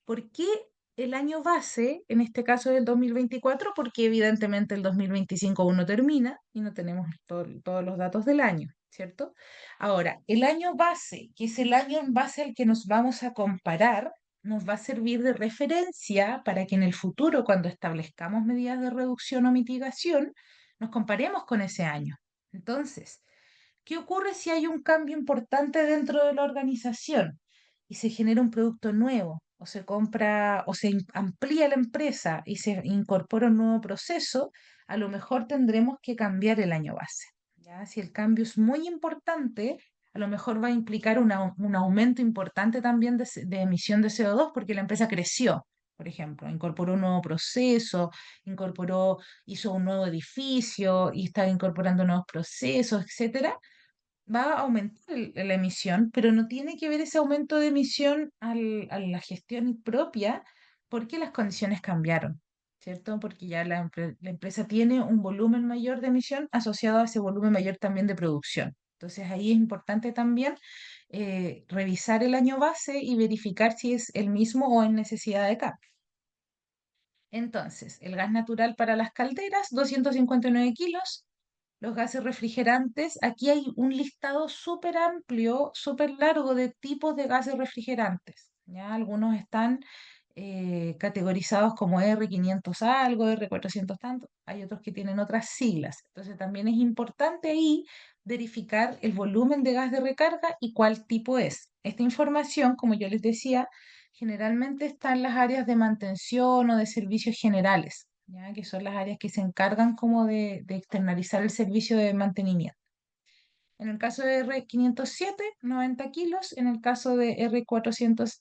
[SPEAKER 1] ¿Por qué el año base, en este caso del 2024? Porque evidentemente el 2025 aún no termina y no tenemos todos los datos del año, ¿cierto? Ahora, el año base, que es el año en base al que nos vamos a comparar, nos va a servir de referencia para que en el futuro, cuando establezcamos medidas de reducción o mitigación, nos comparemos con ese año. Entonces, ¿qué ocurre si hay un cambio importante dentro de la organización y se genera un producto nuevo o se compra o se amplía la empresa y se incorpora un nuevo proceso? A lo mejor tendremos que cambiar el año base, ¿ya? Si el cambio es muy importante, a lo mejor va a implicar un aumento importante también de emisión de CO2 porque la empresa creció. Por ejemplo, incorporó un nuevo proceso, hizo un nuevo edificio y está incorporando nuevos procesos, etcétera. Va a aumentar la emisión, pero no tiene que ver ese aumento de emisión a la gestión propia porque las condiciones cambiaron, ¿cierto? Porque ya la empresa tiene un volumen mayor de emisión asociado a ese volumen mayor también de producción. Entonces ahí es importante también revisar el año base y verificar si es el mismo o en necesidad de cambio. Entonces, el gas natural para las calderas, 259 kilos. Los gases refrigerantes, aquí hay un listado súper amplio, súper largo de tipos de gases refrigerantes. ¿Ya? Algunos están categorizados como R500 algo, R400 tanto, hay otros que tienen otras siglas. Entonces también es importante ahí verificar el volumen de gas de recarga y cuál tipo es. Esta información, como yo les decía, generalmente está en las áreas de mantención o de servicios generales, ¿ya? Que son las áreas que se encargan como de externalizar el servicio de mantenimiento. En el caso de R507, 90 kilos. En el caso de R410,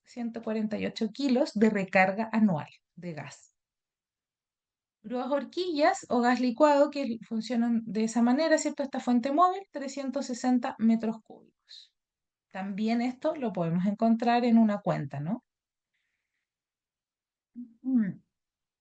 [SPEAKER 1] 148 kilos de recarga anual de gas. Grúas horquillas o gas licuado que funcionan de esa manera, ¿cierto? Esta fuente móvil, 360 metros cúbicos. También esto lo podemos encontrar en una cuenta, ¿no? Mm.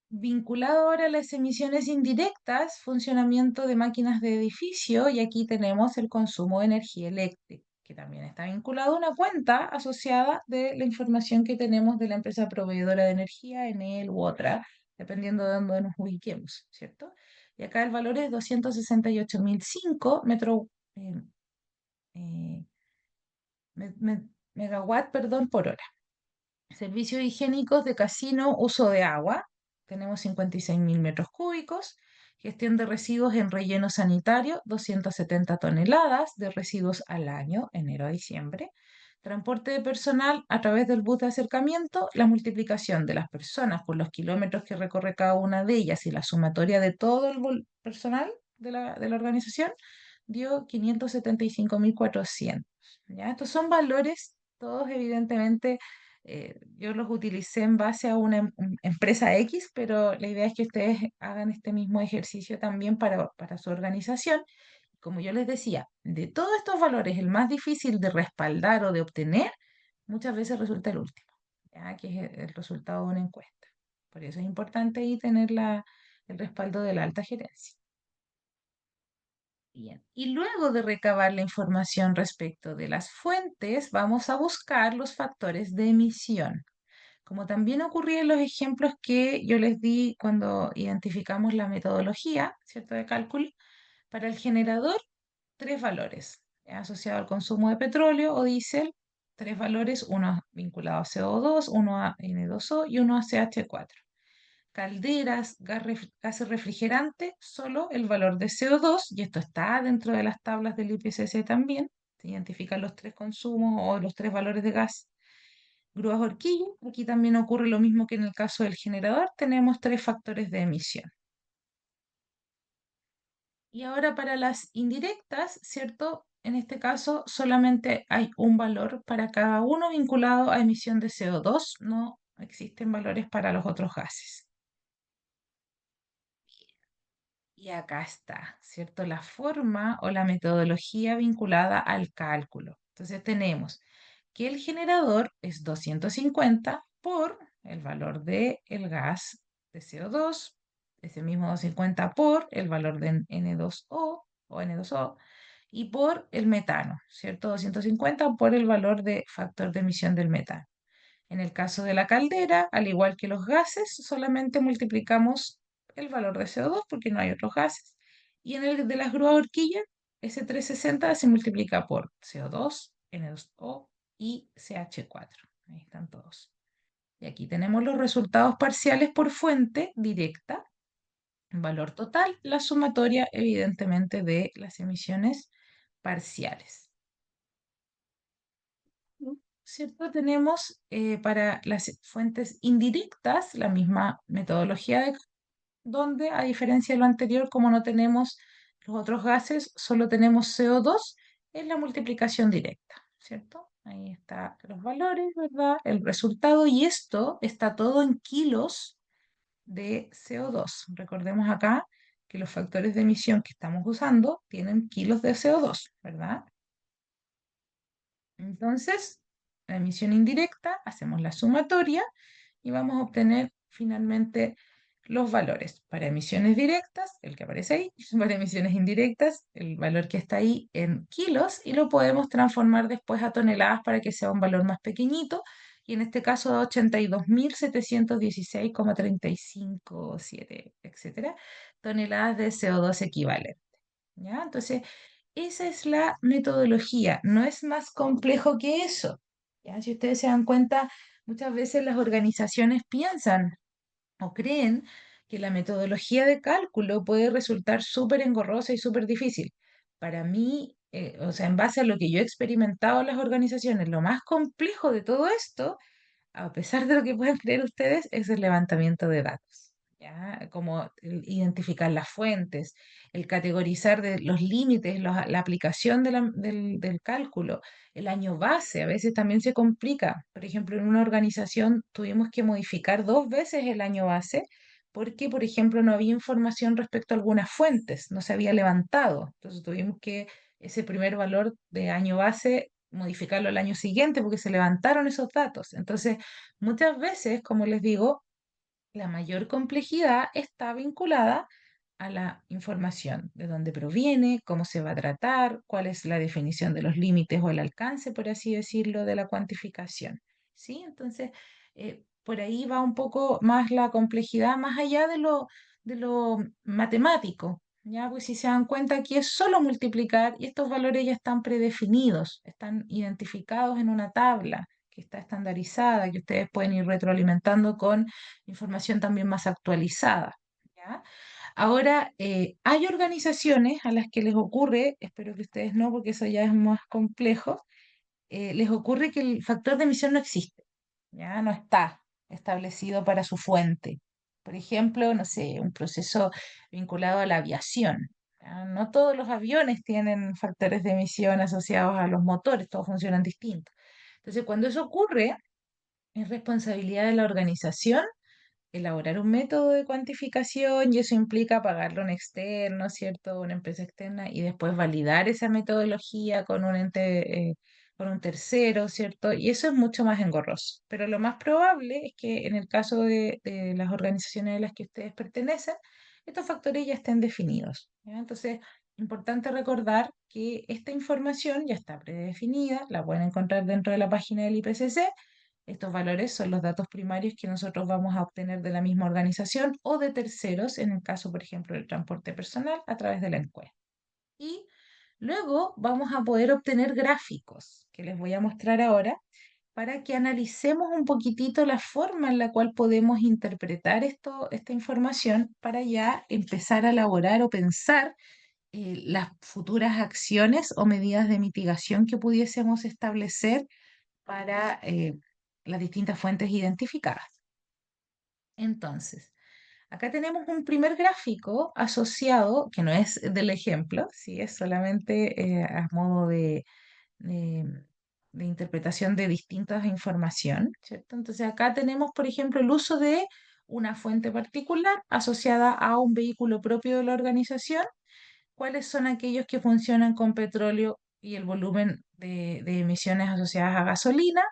[SPEAKER 1] Vinculado ahora a las emisiones indirectas, funcionamiento de máquinas de edificio, y aquí tenemos el consumo de energía eléctrica, que también está vinculado a una cuenta asociada de la información que tenemos de la empresa proveedora de energía, Enel u otra, dependiendo de dónde nos ubiquemos, ¿cierto? Y acá el valor es 268.005 metros, eh, megawatt, perdón, por hora. Servicios higiénicos de casino, uso de agua. Tenemos 56.000 metros cúbicos. Gestión de residuos en relleno sanitario, 270 toneladas de residuos al año, enero a diciembre. Transporte de personal a través del bus de acercamiento, la multiplicación de las personas por los kilómetros que recorre cada una de ellas y la sumatoria de todo el personal de la organización dio 575.400. ¿Ya? Estos son valores, todos evidentemente yo los utilicé en base a una empresa X, pero la idea es que ustedes hagan este mismo ejercicio también para su organización. Como yo les decía, de todos estos valores, el más difícil de respaldar o de obtener, muchas veces resulta el último, ¿ya? Que es el resultado de una encuesta. Por eso es importante ahí tener el respaldo de la alta gerencia. Bien. Y luego de recabar la información respecto de las fuentes, vamos a buscar los factores de emisión. Como también ocurría en los ejemplos que yo les di cuando identificamos la metodología, ¿cierto?, de cálculo, para el generador, tres valores asociados al consumo de petróleo o diésel, tres valores, uno vinculado a CO2, uno a N2O y uno a CH4. Calderas, gases refrigerantes, solo el valor de CO2, y esto está dentro de las tablas del IPCC también, se identifican los tres consumos o los tres valores de gas. Grúas horquilla, aquí también ocurre lo mismo que en el caso del generador, tenemos tres factores de emisión. Y ahora para las indirectas, ¿cierto? En este caso solamente hay un valor para cada uno vinculado a emisión de CO2, no existen valores para los otros gases. Y acá está, ¿cierto? La forma o la metodología vinculada al cálculo. Entonces tenemos que el generador es 250 por el valor del gas de CO2, ese mismo 250 por el valor de N2O o N2O y por el metano, ¿cierto? 250 por el valor de factor de emisión del metano. En el caso de la caldera, al igual que los gases, solamente multiplicamos el valor de CO2 porque no hay otros gases. Y en el de las grúas horquilla, ese 360 se multiplica por CO2, N2O y CH4. Ahí están todos. Y aquí tenemos los resultados parciales por fuente directa, valor total, la sumatoria evidentemente de las emisiones parciales. ¿Cierto? Tenemos para las fuentes indirectas la misma metodología donde, a diferencia de lo anterior, como no tenemos los otros gases, solo tenemos CO2, es la multiplicación directa, ¿cierto? Ahí están los valores, ¿verdad? El resultado, y esto está todo en kilos de CO2. Recordemos acá que los factores de emisión que estamos usando tienen kilos de CO2, ¿verdad? Entonces, la emisión indirecta, hacemos la sumatoria y vamos a obtener finalmente los valores. Para emisiones directas, el que aparece ahí, para emisiones indirectas, el valor que está ahí en kilos, y lo podemos transformar después a toneladas para que sea un valor más pequeñito, y en este caso da 82.716,357, etcétera, toneladas de CO2 equivalente. ¿Ya? Entonces, esa es la metodología, no es más complejo que eso. ¿Ya? Si ustedes se dan cuenta, muchas veces las organizaciones piensan o creen que la metodología de cálculo puede resultar súper engorrosa y súper difícil. Para mí, o sea, en base a lo que yo he experimentado en las organizaciones, lo más complejo de todo esto, a pesar de lo que puedan creer ustedes, es el levantamiento de datos, ¿ya? Como el identificar las fuentes, el categorizar de los límites, la aplicación del cálculo, el año base, a veces también se complica. Por ejemplo, en una organización tuvimos que modificar dos veces el año base porque, por ejemplo, no había información respecto a algunas fuentes, no se había levantado. Entonces tuvimos que ese primer valor de año base modificarlo al año siguiente porque se levantaron esos datos. Entonces, muchas veces, como les digo, la mayor complejidad está vinculada a la información, de dónde proviene, cómo se va a tratar, cuál es la definición de los límites o el alcance, por así decirlo, de la cuantificación. ¿Sí? Entonces, por ahí va un poco más la complejidad, más allá de lo matemático. ¿ya? Pues si se dan cuenta aquí es solo multiplicar y estos valores ya están predefinidos, están identificados en una tabla que está estandarizada, que ustedes pueden ir retroalimentando con información también más actualizada, ¿ya? Ahora, hay organizaciones a las que les ocurre, espero que ustedes no, porque eso ya es más complejo, les ocurre que el factor de emisión no existe, ya no está establecido para su fuente. Por ejemplo, no sé, un proceso vinculado a la aviación. ¿Ya? No todos los aviones tienen factores de emisión asociados a los motores, todos funcionan distintos. Entonces, cuando eso ocurre, es responsabilidad de la organización elaborar un método de cuantificación y eso implica pagarlo a un externo, ¿cierto? Una empresa externa y después validar esa metodología con un ente, con un tercero, ¿cierto? Y eso es mucho más engorroso. Pero lo más probable es que en el caso de las organizaciones a las que ustedes pertenecen, estos factores ya estén definidos, ¿ya? Entonces, importante recordar que esta información ya está predefinida, la pueden encontrar dentro de la página del IPCC. Estos valores son los datos primarios que nosotros vamos a obtener de la misma organización o de terceros, en el caso, por ejemplo, del transporte personal, a través de la encuesta. Y luego vamos a poder obtener gráficos, que les voy a mostrar ahora, para que analicemos un poquitito la forma en la cual podemos interpretar esta información para ya empezar a elaborar o pensar las futuras acciones o medidas de mitigación que pudiésemos establecer para las distintas fuentes identificadas. Entonces, acá tenemos un primer gráfico asociado, que no es del ejemplo, sí, es solamente a modo de- de interpretación de distintas información, ¿cierto? Entonces, acá tenemos, por ejemplo, el uso de una fuente particular asociada a un vehículo propio de la organización. ¿Cuáles son aquellos que funcionan con petróleo y el volumen de emisiones asociadas a gasolina?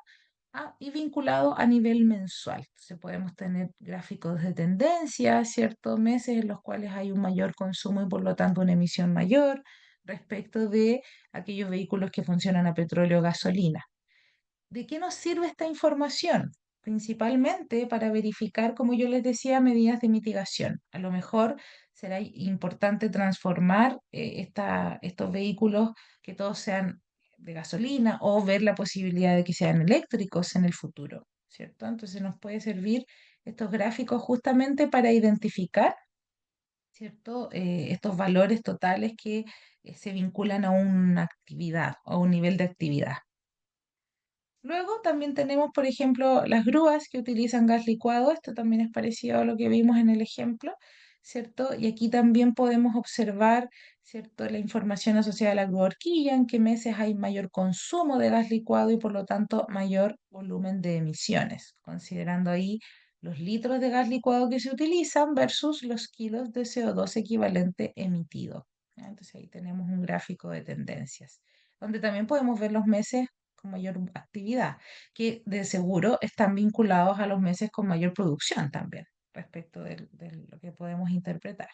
[SPEAKER 1] Y vinculado a nivel mensual. Entonces podemos tener gráficos de tendencia, ciertos meses en los cuales hay un mayor consumo y por lo tanto una emisión mayor respecto de aquellos vehículos que funcionan a petróleo o gasolina. ¿De qué nos sirve esta información? Principalmente para verificar, como yo les decía, medidas de mitigación. A lo mejor será importante transformar estos vehículos que todos sean de gasolina o ver la posibilidad de que sean eléctricos en el futuro, ¿cierto? Entonces nos puede servir estos gráficos justamente para identificar, ¿cierto? Estos valores totales que se vinculan a una actividad o a un nivel de actividad. Luego también tenemos, por ejemplo, las grúas que utilizan gas licuado. Esto también es parecido a lo que vimos en el ejemplo, ¿cierto? Y aquí también podemos observar, ¿cierto? La información asociada a la grúa horquilla, en qué meses hay mayor consumo de gas licuado y por lo tanto mayor volumen de emisiones, considerando ahí los litros de gas licuado que se utilizan versus los kilos de CO2 equivalente emitido. ¿Ya? Entonces ahí tenemos un gráfico de tendencias, donde también podemos ver los meses con mayor actividad, que de seguro están vinculados a los meses con mayor producción también, respecto de lo que podemos interpretar.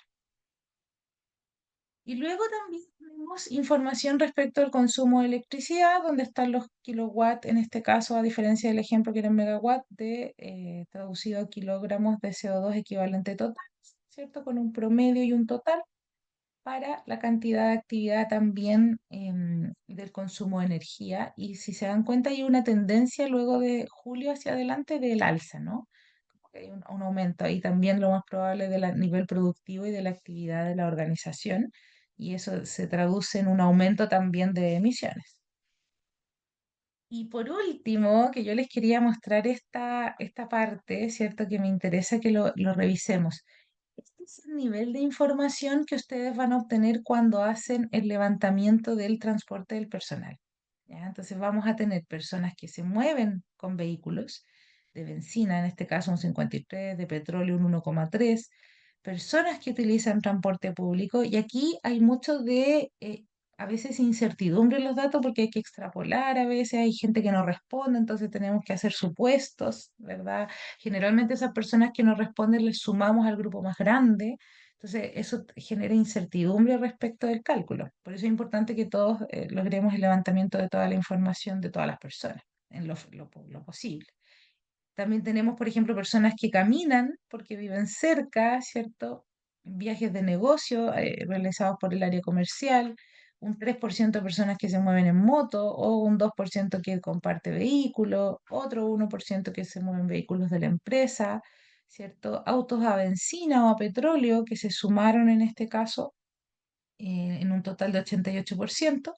[SPEAKER 1] Y luego también tenemos información respecto al consumo de electricidad, donde están los kilowatts, en este caso, a diferencia del ejemplo que era en megawatt, traducido a kilogramos de CO2 equivalente total, ¿cierto? Con un promedio y un total para la cantidad de actividad también del consumo de energía. Y si se dan cuenta, hay una tendencia luego de julio hacia adelante del alza, ¿no? Como que hay un aumento ahí también lo más probable del nivel productivo y de la actividad de la organización. Y eso se traduce en un aumento también de emisiones. Y por último, que yo les quería mostrar esta parte, ¿cierto? Que me interesa que lo revisemos. Este es el nivel de información que ustedes van a obtener cuando hacen el levantamiento del transporte del personal. ¿Ya? Entonces vamos a tener personas que se mueven con vehículos de benzina, en este caso un 53, de petróleo un 1,3, personas que utilizan transporte público y aquí hay mucho de a veces incertidumbre en los datos porque hay que extrapolar, a veces hay gente que no responde, entonces tenemos que hacer supuestos, ¿verdad? Generalmente esas personas que no responden les sumamos al grupo más grande, entonces eso genera incertidumbre respecto del cálculo. Por eso es importante que todos logremos el levantamiento de toda la información de todas las personas en lo posible. También tenemos, por ejemplo, personas que caminan porque viven cerca, ¿cierto? viajes de negocio realizados por el área comercial, un 3% de personas que se mueven en moto, o un 2% que comparte vehículos, otro 1% que se mueven vehículos de la empresa, ¿cierto? Autos a benzina o a petróleo que se sumaron en este caso en un total de 88%,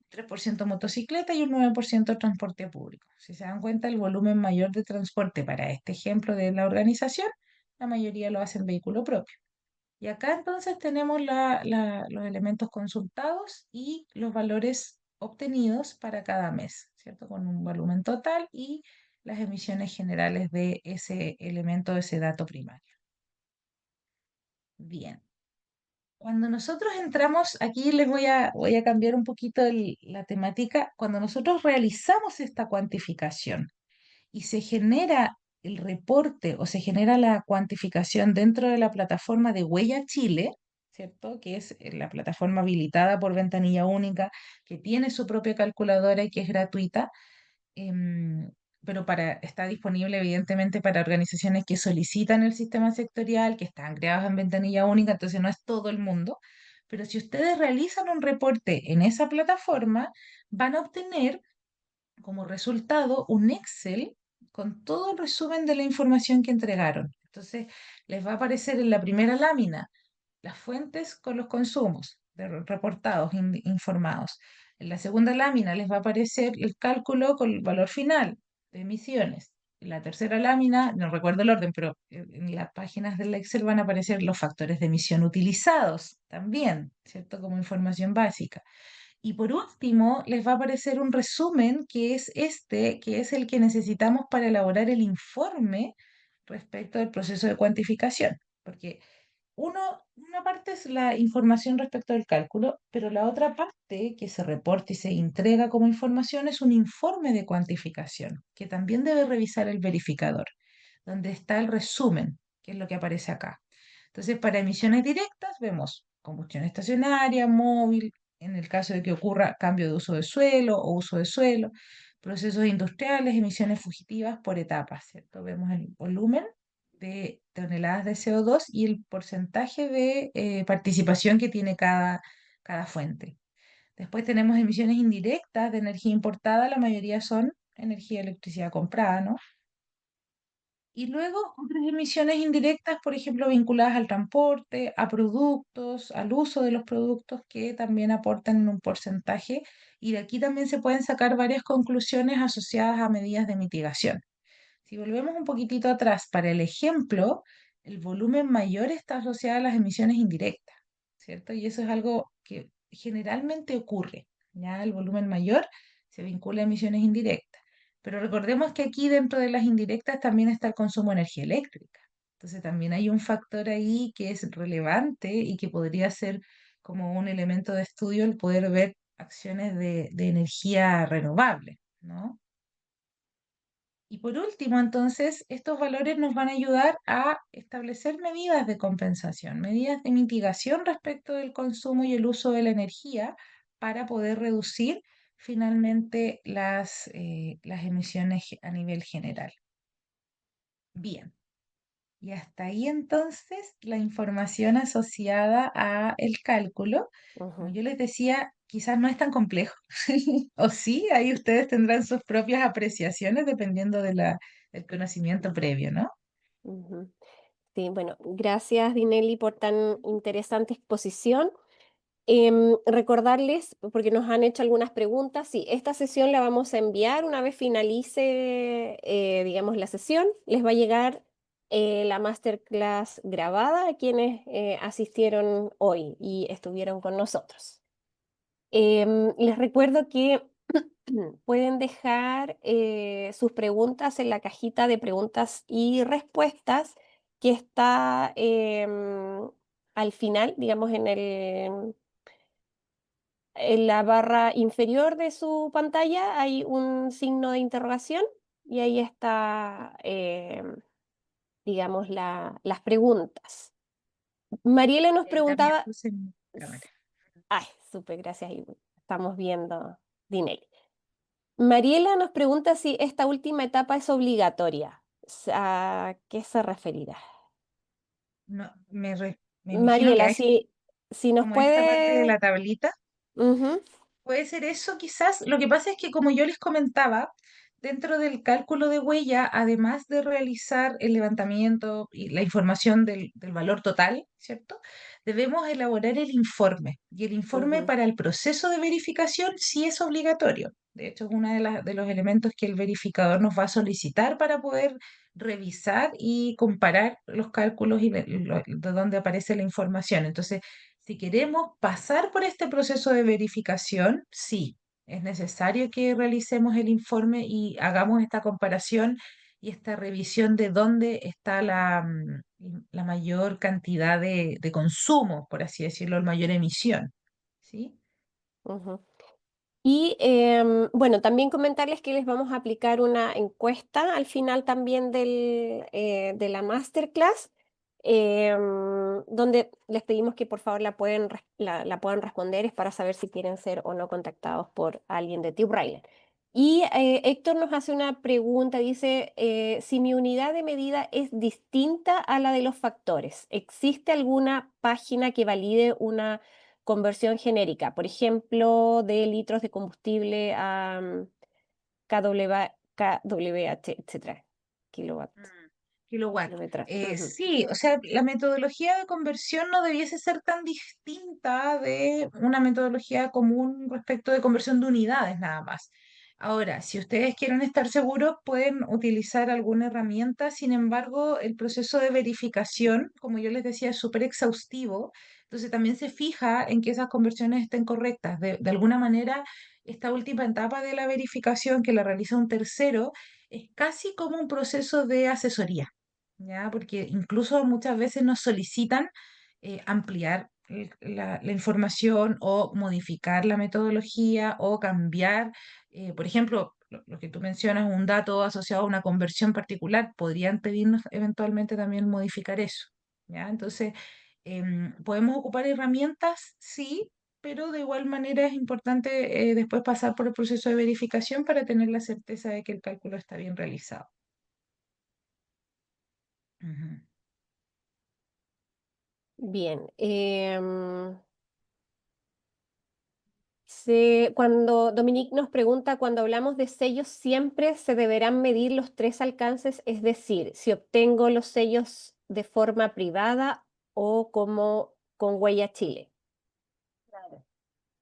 [SPEAKER 1] 3% motocicleta y un 9% transporte público. Si se dan cuenta, el volumen mayor de transporte para este ejemplo de la organización, la mayoría lo hacen vehículo propio. Y acá entonces tenemos los elementos consultados y los valores obtenidos para cada mes, ¿cierto? Con un volumen total y las emisiones generales de ese elemento, de ese dato primario. Bien. Cuando nosotros entramos, aquí voy a cambiar un poquito la temática. Cuando nosotros realizamos esta cuantificación y se genera el reporte o se genera la cuantificación dentro de la plataforma de Huella Chile, ¿cierto? Que es la plataforma habilitada por Ventanilla Única, que tiene su propia calculadora y que es gratuita, em, pero está disponible evidentemente para organizaciones que solicitan el sistema sectorial, que están creados en Ventanilla Única, entonces no es todo el mundo. Pero si ustedes realizan un reporte en esa plataforma, van a obtener como resultado un Excel con todo el resumen de la información que entregaron. Entonces, les va a aparecer en la primera lámina las fuentes con los consumos reportados, informados. En la segunda lámina les va a aparecer el cálculo con el valor final de emisiones. En la tercera lámina, no recuerdo el orden, pero en las páginas del Excel van a aparecer los factores de emisión utilizados también, ¿cierto? Como información básica. Y por último, les va a aparecer un resumen que es este, que es el que necesitamos para elaborar el informe respecto del proceso de cuantificación. Porque una parte es la información respecto del cálculo, pero la otra parte que se reporta y se entrega como información es un informe de cuantificación, que también debe revisar el verificador, donde está el resumen, que es lo que aparece acá. Entonces, para emisiones directas vemos combustión estacionaria, móvil, en el caso de que ocurra cambio de uso de suelo o uso de suelo, procesos industriales, emisiones fugitivas por etapas, ¿cierto? Vemos el volumen de toneladas de CO2 y el porcentaje de participación que tiene cada fuente. Después tenemos emisiones indirectas de energía importada, la mayoría son energía y electricidad comprada, ¿no? Y luego otras emisiones indirectas, por ejemplo, vinculadas al transporte, a productos, al uso de los productos que también aportan en un porcentaje. Y de aquí también se pueden sacar varias conclusiones asociadas a medidas de mitigación. Si volvemos un poquitito atrás, para el ejemplo, el volumen mayor está asociado a las emisiones indirectas, ¿cierto? Y eso es algo que generalmente ocurre, ¿ya? El volumen mayor se vincula a emisiones indirectas. Pero recordemos que aquí dentro de las indirectas también está el consumo de energía eléctrica. Entonces también hay un factor ahí que es relevante y que podría ser como un elemento de estudio el poder ver acciones de energía renovable, ¿no? Y por último, entonces, estos valores nos van a ayudar a establecer medidas de compensación, medidas de mitigación respecto del consumo y el uso de la energía para poder reducir finalmente las emisiones a nivel general. Bien, y hasta ahí entonces la información asociada a el cálculo. Como
[SPEAKER 2] Ujú,
[SPEAKER 1] yo les decía, quizás no es tan complejo, o sí, ahí ustedes tendrán sus propias apreciaciones dependiendo del conocimiento previo, ¿no?
[SPEAKER 2] ujú. Sí, bueno, gracias Dinelli por tan interesante exposición. Recordarles, porque nos han hecho algunas preguntas, sí, esta sesión la vamos a enviar una vez finalice, digamos, la sesión. Les va a llegar la masterclass grabada a quienes asistieron hoy y estuvieron con nosotros. Les recuerdo que pueden dejar sus preguntas en la cajita de preguntas y respuestas que está al final, digamos, en la barra inferior de su pantalla hay un signo de interrogación y ahí está, digamos, las preguntas. Mariela nos
[SPEAKER 1] También
[SPEAKER 2] preguntaba,
[SPEAKER 1] puse mi cámara.
[SPEAKER 2] ay, súper, gracias, Ibu. Estamos viendo, Dinelli. Mariela nos pregunta si esta última etapa es obligatoria. ¿A qué se referirá?
[SPEAKER 1] No, Me imagino que
[SPEAKER 2] Mariela,
[SPEAKER 1] hay
[SPEAKER 2] si nos
[SPEAKER 1] como esta parte de
[SPEAKER 2] puede...
[SPEAKER 1] la tablita.
[SPEAKER 2] Ujú,
[SPEAKER 1] Puede ser eso, quizás. Lo que pasa es que, como yo les comentaba, dentro del cálculo de huella, además de realizar el levantamiento y la información del valor total, ¿cierto? Debemos elaborar el informe. Y el informe
[SPEAKER 2] ujú,
[SPEAKER 1] para el proceso de verificación sí es obligatorio. De hecho, es uno de los elementos que el verificador nos va a solicitar para poder revisar y comparar los cálculos y de dónde aparece la información. Entonces, si queremos pasar por este proceso de verificación, sí, es necesario que realicemos el informe y hagamos esta comparación y esta revisión de dónde está la mayor cantidad de consumo, por así decirlo, la mayor emisión. ¿Sí?
[SPEAKER 2] ujú. Y bueno, también comentarles que les vamos a aplicar una encuesta al final también de la masterclass, donde les pedimos que por favor la puedan responder, es para saber si quieren ser o no contactados por alguien de TubeRailer. Y Héctor nos hace una pregunta, dice, si mi unidad de medida es distinta a la de los factores, ¿existe alguna página que valide una conversión genérica, por ejemplo, de litros de combustible a KWH, etcétera, kilowatt,
[SPEAKER 1] Mm, Kilowatt.
[SPEAKER 2] kilometraje? Ujú,
[SPEAKER 1] Sí, o sea, la metodología de conversión no debiese ser tan distinta de una metodología común respecto de conversión de unidades nada más. Ahora, si ustedes quieren estar seguros, pueden utilizar alguna herramienta. Sin embargo, el proceso de verificación, como yo les decía, es súper exhaustivo. Entonces, también se fija en que esas conversiones estén correctas. De alguna manera, esta última etapa de la verificación que la realiza un tercero es casi como un proceso de asesoría, ¿ya? Porque incluso muchas veces nos solicitan ampliar la información o modificar la metodología o cambiar, por ejemplo, lo que tú mencionas, un dato asociado a una conversión particular, podrían pedirnos eventualmente también modificar eso, ¿ya? Entonces, podemos ocupar herramientas, sí, pero de igual manera es importante después pasar por el proceso de verificación para tener la certeza de que el cálculo está bien realizado. Ujú.
[SPEAKER 2] bien. Cuando Dominique nos pregunta, cuando hablamos de sellos, siempre se deberán medir los tres alcances, es decir, si obtengo los sellos de forma privada o como con Huella Chile.
[SPEAKER 1] Claro.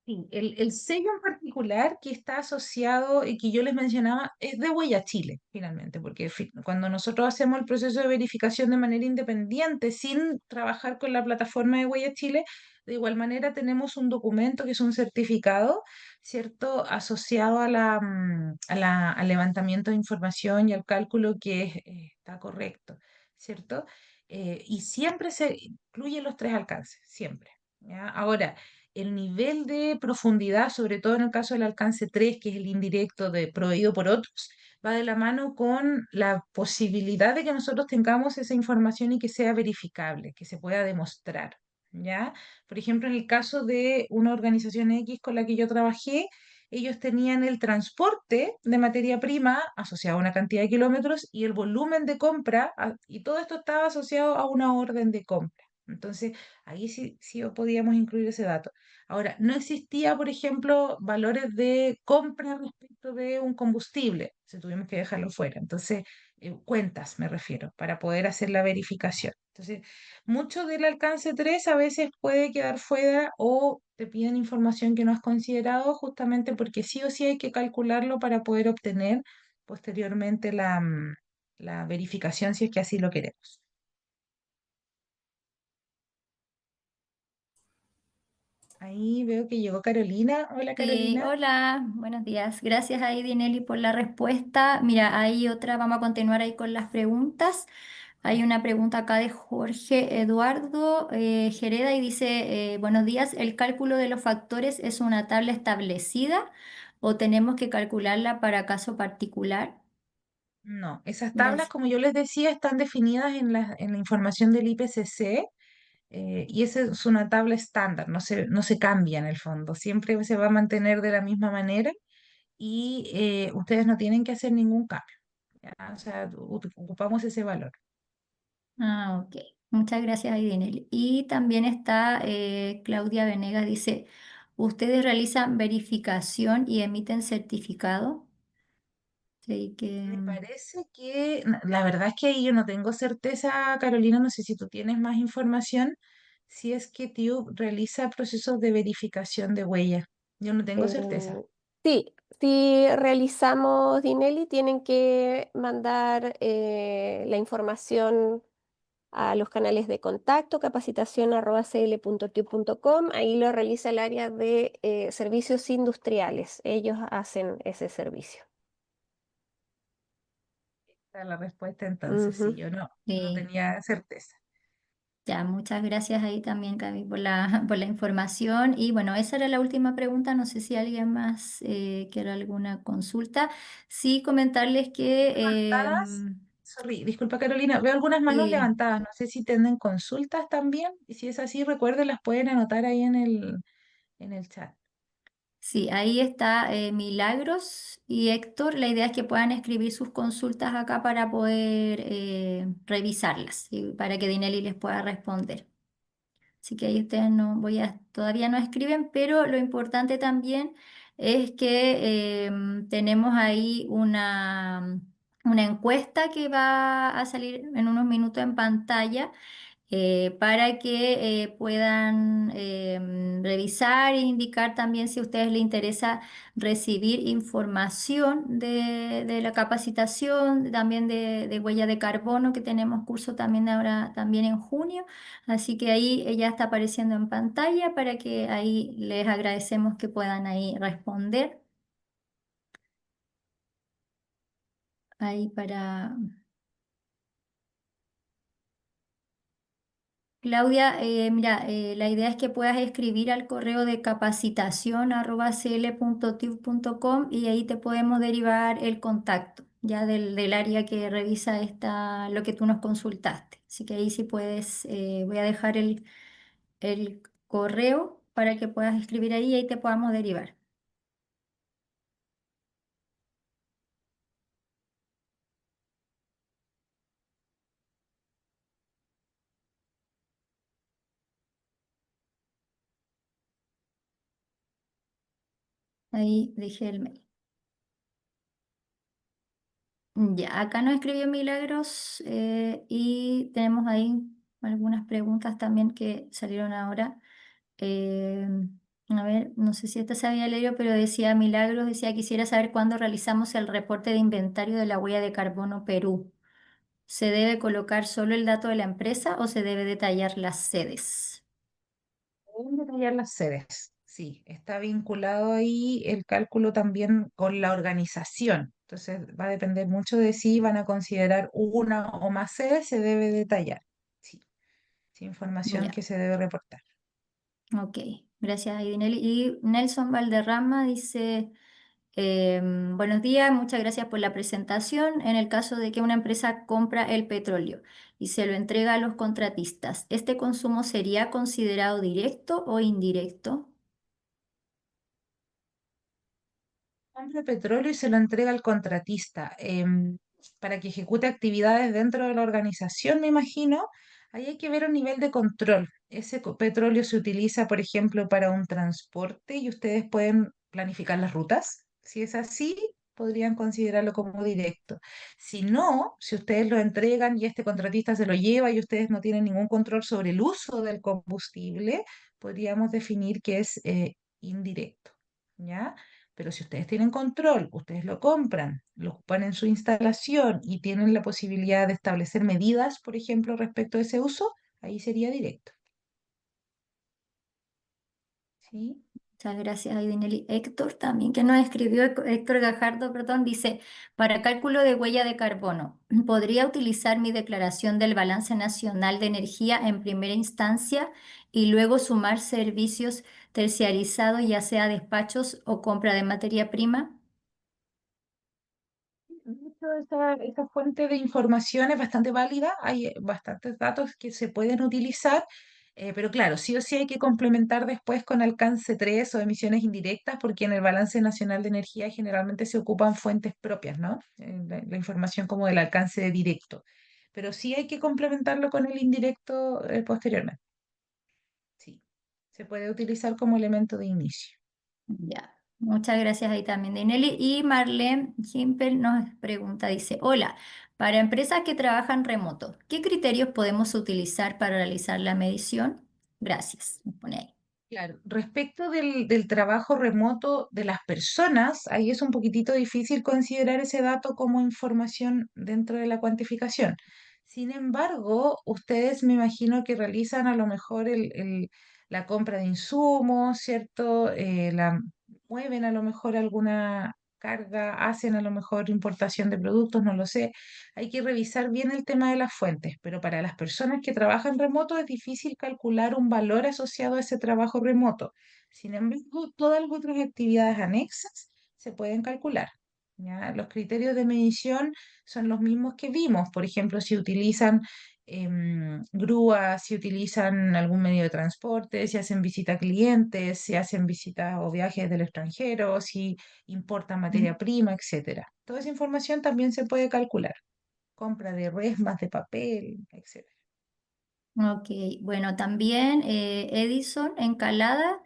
[SPEAKER 1] Sí, el sello en particular que está asociado y que yo les mencionaba es de Huella Chile, finalmente, porque cuando nosotros hacemos el proceso de verificación de manera independiente, sin trabajar con la plataforma de Huella Chile, de igual manera tenemos un documento que es un certificado, ¿cierto?, asociado al levantamiento de información y al cálculo que está correcto, ¿cierto? Y siempre se incluyen los tres alcances, siempre. ¿Ya? Ahora, el nivel de profundidad, sobre todo en el caso del alcance 3 que es el indirecto proveído por otros, va de la mano con la posibilidad de que nosotros tengamos esa información y que sea verificable, que se pueda demostrar. ¿Ya? Por ejemplo, en el caso de una organización X con la que yo trabajé, ellos tenían el transporte de materia prima asociado a una cantidad de kilómetros y el volumen de compra, y todo esto estaba asociado a una orden de compra. Entonces, ahí sí, sí podíamos incluir ese dato. Ahora, no existía, por ejemplo, valores de compra respecto de un combustible, se tuvimos que dejarlo fuera. Entonces, cuentas me refiero, para poder hacer la verificación. Entonces, mucho del alcance 3 a veces puede quedar fuera o te piden información que no has considerado justamente porque sí o sí hay que calcularlo para poder obtener posteriormente la verificación si es que así lo queremos. Ahí veo que llegó Carolina. Hola
[SPEAKER 3] Sí,
[SPEAKER 1] Carolina.
[SPEAKER 3] hola, buenos días. Gracias ahí, Dinelli, por la respuesta. Mira, hay otra, vamos a continuar ahí con las preguntas. Hay una pregunta acá de Jorge Eduardo Gereda y dice, buenos días, ¿el cálculo de los factores es una tabla establecida o tenemos que calcularla para caso particular?
[SPEAKER 1] No, esas tablas,
[SPEAKER 3] Gracias.
[SPEAKER 1] como yo les decía, están definidas en la información del IPCC y esa es una tabla estándar, no se cambia en el fondo, siempre se va a mantener de la misma manera y ustedes no tienen que hacer ningún cambio, ¿ya? O sea, ocupamos ese valor.
[SPEAKER 3] Ah, ok. Muchas gracias, Aidinel. Y también está Claudia Venegas, dice, ¿ustedes realizan verificación y emiten certificado? Sí, que,
[SPEAKER 1] Me parece que, la verdad es que ahí yo no tengo certeza, Carolina, no sé si tú tienes más información, si es que TIUB realiza procesos de verificación de huella. Yo no tengo certeza.
[SPEAKER 2] Eh, sí, si realizamos Dinelli, tienen que mandar la información a los canales de contacto, capacitación@cl.tiu.com. Ahí lo realiza el área de servicios industriales. Ellos hacen ese servicio.
[SPEAKER 1] Esa es la respuesta entonces, sí,
[SPEAKER 2] Ujú.
[SPEAKER 1] yo no
[SPEAKER 3] sí.
[SPEAKER 1] tenía certeza.
[SPEAKER 3] Ya, muchas gracias ahí también, Gaby, por por la información. Y bueno, esa era la última pregunta. No sé si alguien más quiere alguna consulta. Sí, comentarles que
[SPEAKER 1] Levantadas, sorry, disculpa Carolina, veo algunas manos
[SPEAKER 3] sí,
[SPEAKER 1] levantadas, no sé si tienen consultas también, y si es así, recuerden, las pueden anotar ahí en el chat.
[SPEAKER 3] sí, ahí está Milagros y Héctor. La idea es que puedan escribir sus consultas acá para poder revisarlas y para que Dinelli les pueda responder. Así que ahí ustedes no, todavía no escriben, pero lo importante también es que tenemos ahí una encuesta que va a salir en unos minutos en pantalla para que puedan revisar e indicar también si a ustedes les interesa recibir información de la capacitación, también de huella de carbono, que tenemos curso también ahora, también en junio. Así que ahí ya está apareciendo en pantalla para que ahí les agradecemos que puedan ahí responder. Ahí para... Claudia, mira, la idea es que puedas escribir al correo de capacitación@cl.tiu.com y ahí te podemos derivar el contacto ya del área que revisa lo que tú nos consultaste. Así que ahí sí puedes, voy a dejar el correo para que puedas escribir ahí y ahí te podamos derivar. Ahí dejé el mail. Ya, acá nos escribió Milagros y tenemos ahí algunas preguntas también que salieron ahora. Eh, a ver, no sé si esta se había leído, pero decía Milagros, decía, quisiera saber cuándo realizamos el reporte de inventario de la huella de carbono Perú. ¿Se debe colocar solo el dato de la empresa o se debe detallar las sedes?
[SPEAKER 1] Pueden detallar las sedes, sí, está vinculado ahí el cálculo también con la organización. Entonces va a depender mucho de si van a considerar una o más sedes, se debe detallar. Sí, sí, información
[SPEAKER 3] Ya,
[SPEAKER 1] que se debe reportar.
[SPEAKER 3] ok. Gracias, Idinelli. Y Nelson Valderrama dice... buenos días, muchas gracias por la presentación. En el caso de que una empresa compra el petróleo y se lo entrega a los contratistas, ¿este consumo sería considerado directo o indirecto?
[SPEAKER 1] Compra petróleo y se lo entrega al contratista para que ejecute actividades dentro de la organización, me imagino. Ahí hay que ver un nivel de control. Ese petróleo se utiliza, por ejemplo, para un transporte y ustedes pueden planificar las rutas. Si es así, podrían considerarlo como directo. Si no, si ustedes lo entregan y este contratista se lo lleva y ustedes no tienen ningún control sobre el uso del combustible, podríamos definir que es indirecto. ¿Ya? Pero si ustedes tienen control, ustedes lo compran, lo ocupan en su instalación y tienen la posibilidad de establecer medidas, por ejemplo, respecto a ese uso, ahí sería directo. ¿Sí?
[SPEAKER 3] Muchas gracias, Aidinelli. Héctor también, que nos escribió, Héctor Gajardo, perdón, dice, para cálculo de huella de carbono, ¿podría utilizar mi declaración del Balance Nacional de Energía en primera instancia y luego sumar servicios terciarizados, ya sea despachos o compra de materia prima?
[SPEAKER 1] De hecho, esa fuente de información es bastante válida, hay bastantes datos que se pueden utilizar, pero claro, sí o sí hay que complementar después con alcance 3 o emisiones indirectas, porque en el Balance Nacional de Energía generalmente se ocupan fuentes propias, ¿no? La información como del alcance directo. pero sí hay que complementarlo con el indirecto posteriormente. Sí, se puede utilizar como elemento de inicio.
[SPEAKER 3] Ya, muchas gracias ahí también, Dinelli. Y Marlene Gimpel nos pregunta, dice, hola, para empresas que trabajan remoto, ¿qué criterios podemos utilizar para realizar la medición? Gracias, nos pone ahí.
[SPEAKER 1] Claro, respecto del trabajo remoto de las personas, ahí es un poquitito difícil considerar ese dato como información dentro de la cuantificación. Sin embargo, ustedes me imagino que realizan a lo mejor la compra de insumos, ¿cierto? Mueven a lo mejor alguna carga, hacen a lo mejor importación de productos, no lo sé. Hay que revisar bien el tema de las fuentes, pero para las personas que trabajan remoto es difícil calcular un valor asociado a ese trabajo remoto. Sin embargo, todas las otras actividades anexas se pueden calcular. ¿Ya? Los criterios de medición son los mismos que vimos. Por ejemplo, si utilizan grúas, si utilizan algún medio de transporte, si hacen visita a clientes, si hacen visitas o viajes del extranjero, si importan materia prima, etcétera. Toda esa información también se puede calcular, compra de resmas de papel, etcétera.
[SPEAKER 3] Ok, bueno, también Edison Encalada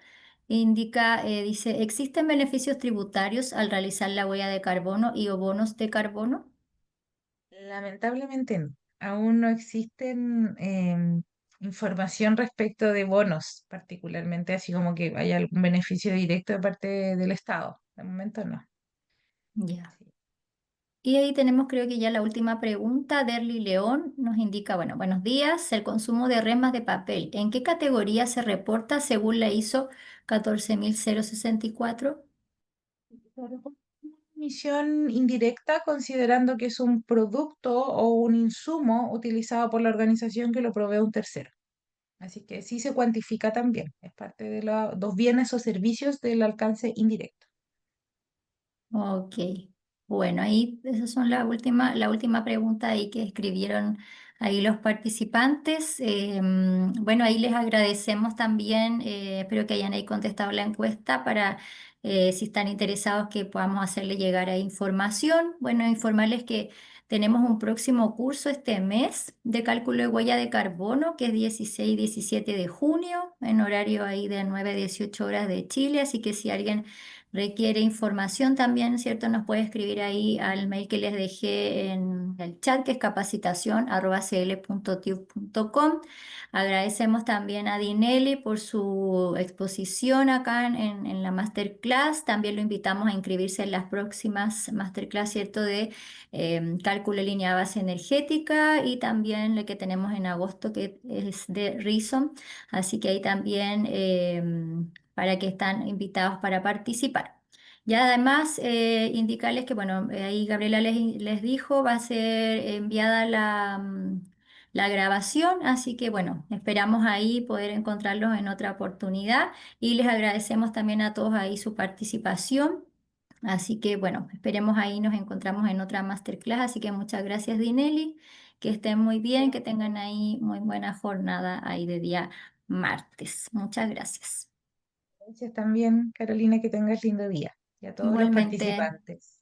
[SPEAKER 3] indica, dice, ¿existen beneficios tributarios al realizar la huella de carbono y o bonos de carbono?
[SPEAKER 1] Lamentablemente no. Aún no existen información respecto de bonos, particularmente, así como que haya algún beneficio directo de parte del Estado. De momento no.
[SPEAKER 3] Ya.
[SPEAKER 1] Sí.
[SPEAKER 3] Y ahí tenemos creo que ya la última pregunta. Derly León nos indica, bueno, buenos días, el consumo de remas de papel, ¿en qué categoría se reporta según la ISO 14064?
[SPEAKER 1] Claro, por emisión indirecta, considerando que es un producto o un insumo utilizado por la organización que lo provee un tercero. Así que sí se cuantifica también, es parte de los bienes o servicios del alcance indirecto.
[SPEAKER 3] Ok, bueno, ahí esas son la última pregunta ahí que escribieron ahí los participantes. Bueno, ahí les agradecemos también, espero que hayan ahí contestado la encuesta para si están interesados que podamos hacerle llegar ahí información. Bueno, informarles que tenemos un próximo curso este mes de cálculo de huella de carbono, que es 16 y 17 de junio, en horario ahí de 9 a 18 horas de Chile, así que si alguien requiere información también, ¿cierto? Nos puede escribir ahí al mail que les dejé en el chat, que es capacitación@cl.tube.com. Agradecemos también a Dinelli por su exposición acá en la masterclass. También lo invitamos a inscribirse en las próximas masterclass, ¿cierto? De cálculo de línea de base energética y también la que tenemos en agosto, que es de Reason. Así que ahí también para que están invitados para participar. Ya además, indicarles que, bueno, ahí Gabriela les dijo, va a ser enviada la grabación, así que, bueno, esperamos ahí poder encontrarlos en otra oportunidad y les agradecemos también a todos ahí su participación. Así que, bueno, esperemos ahí nos encontramos en otra masterclass, así que muchas gracias, Dinelli, que estén muy bien, que tengan ahí muy buena jornada ahí de día martes. Muchas gracias.
[SPEAKER 1] Gracias también, Carolina, que tengas lindo día. Y a todos los
[SPEAKER 3] Igualmente,
[SPEAKER 1] participantes.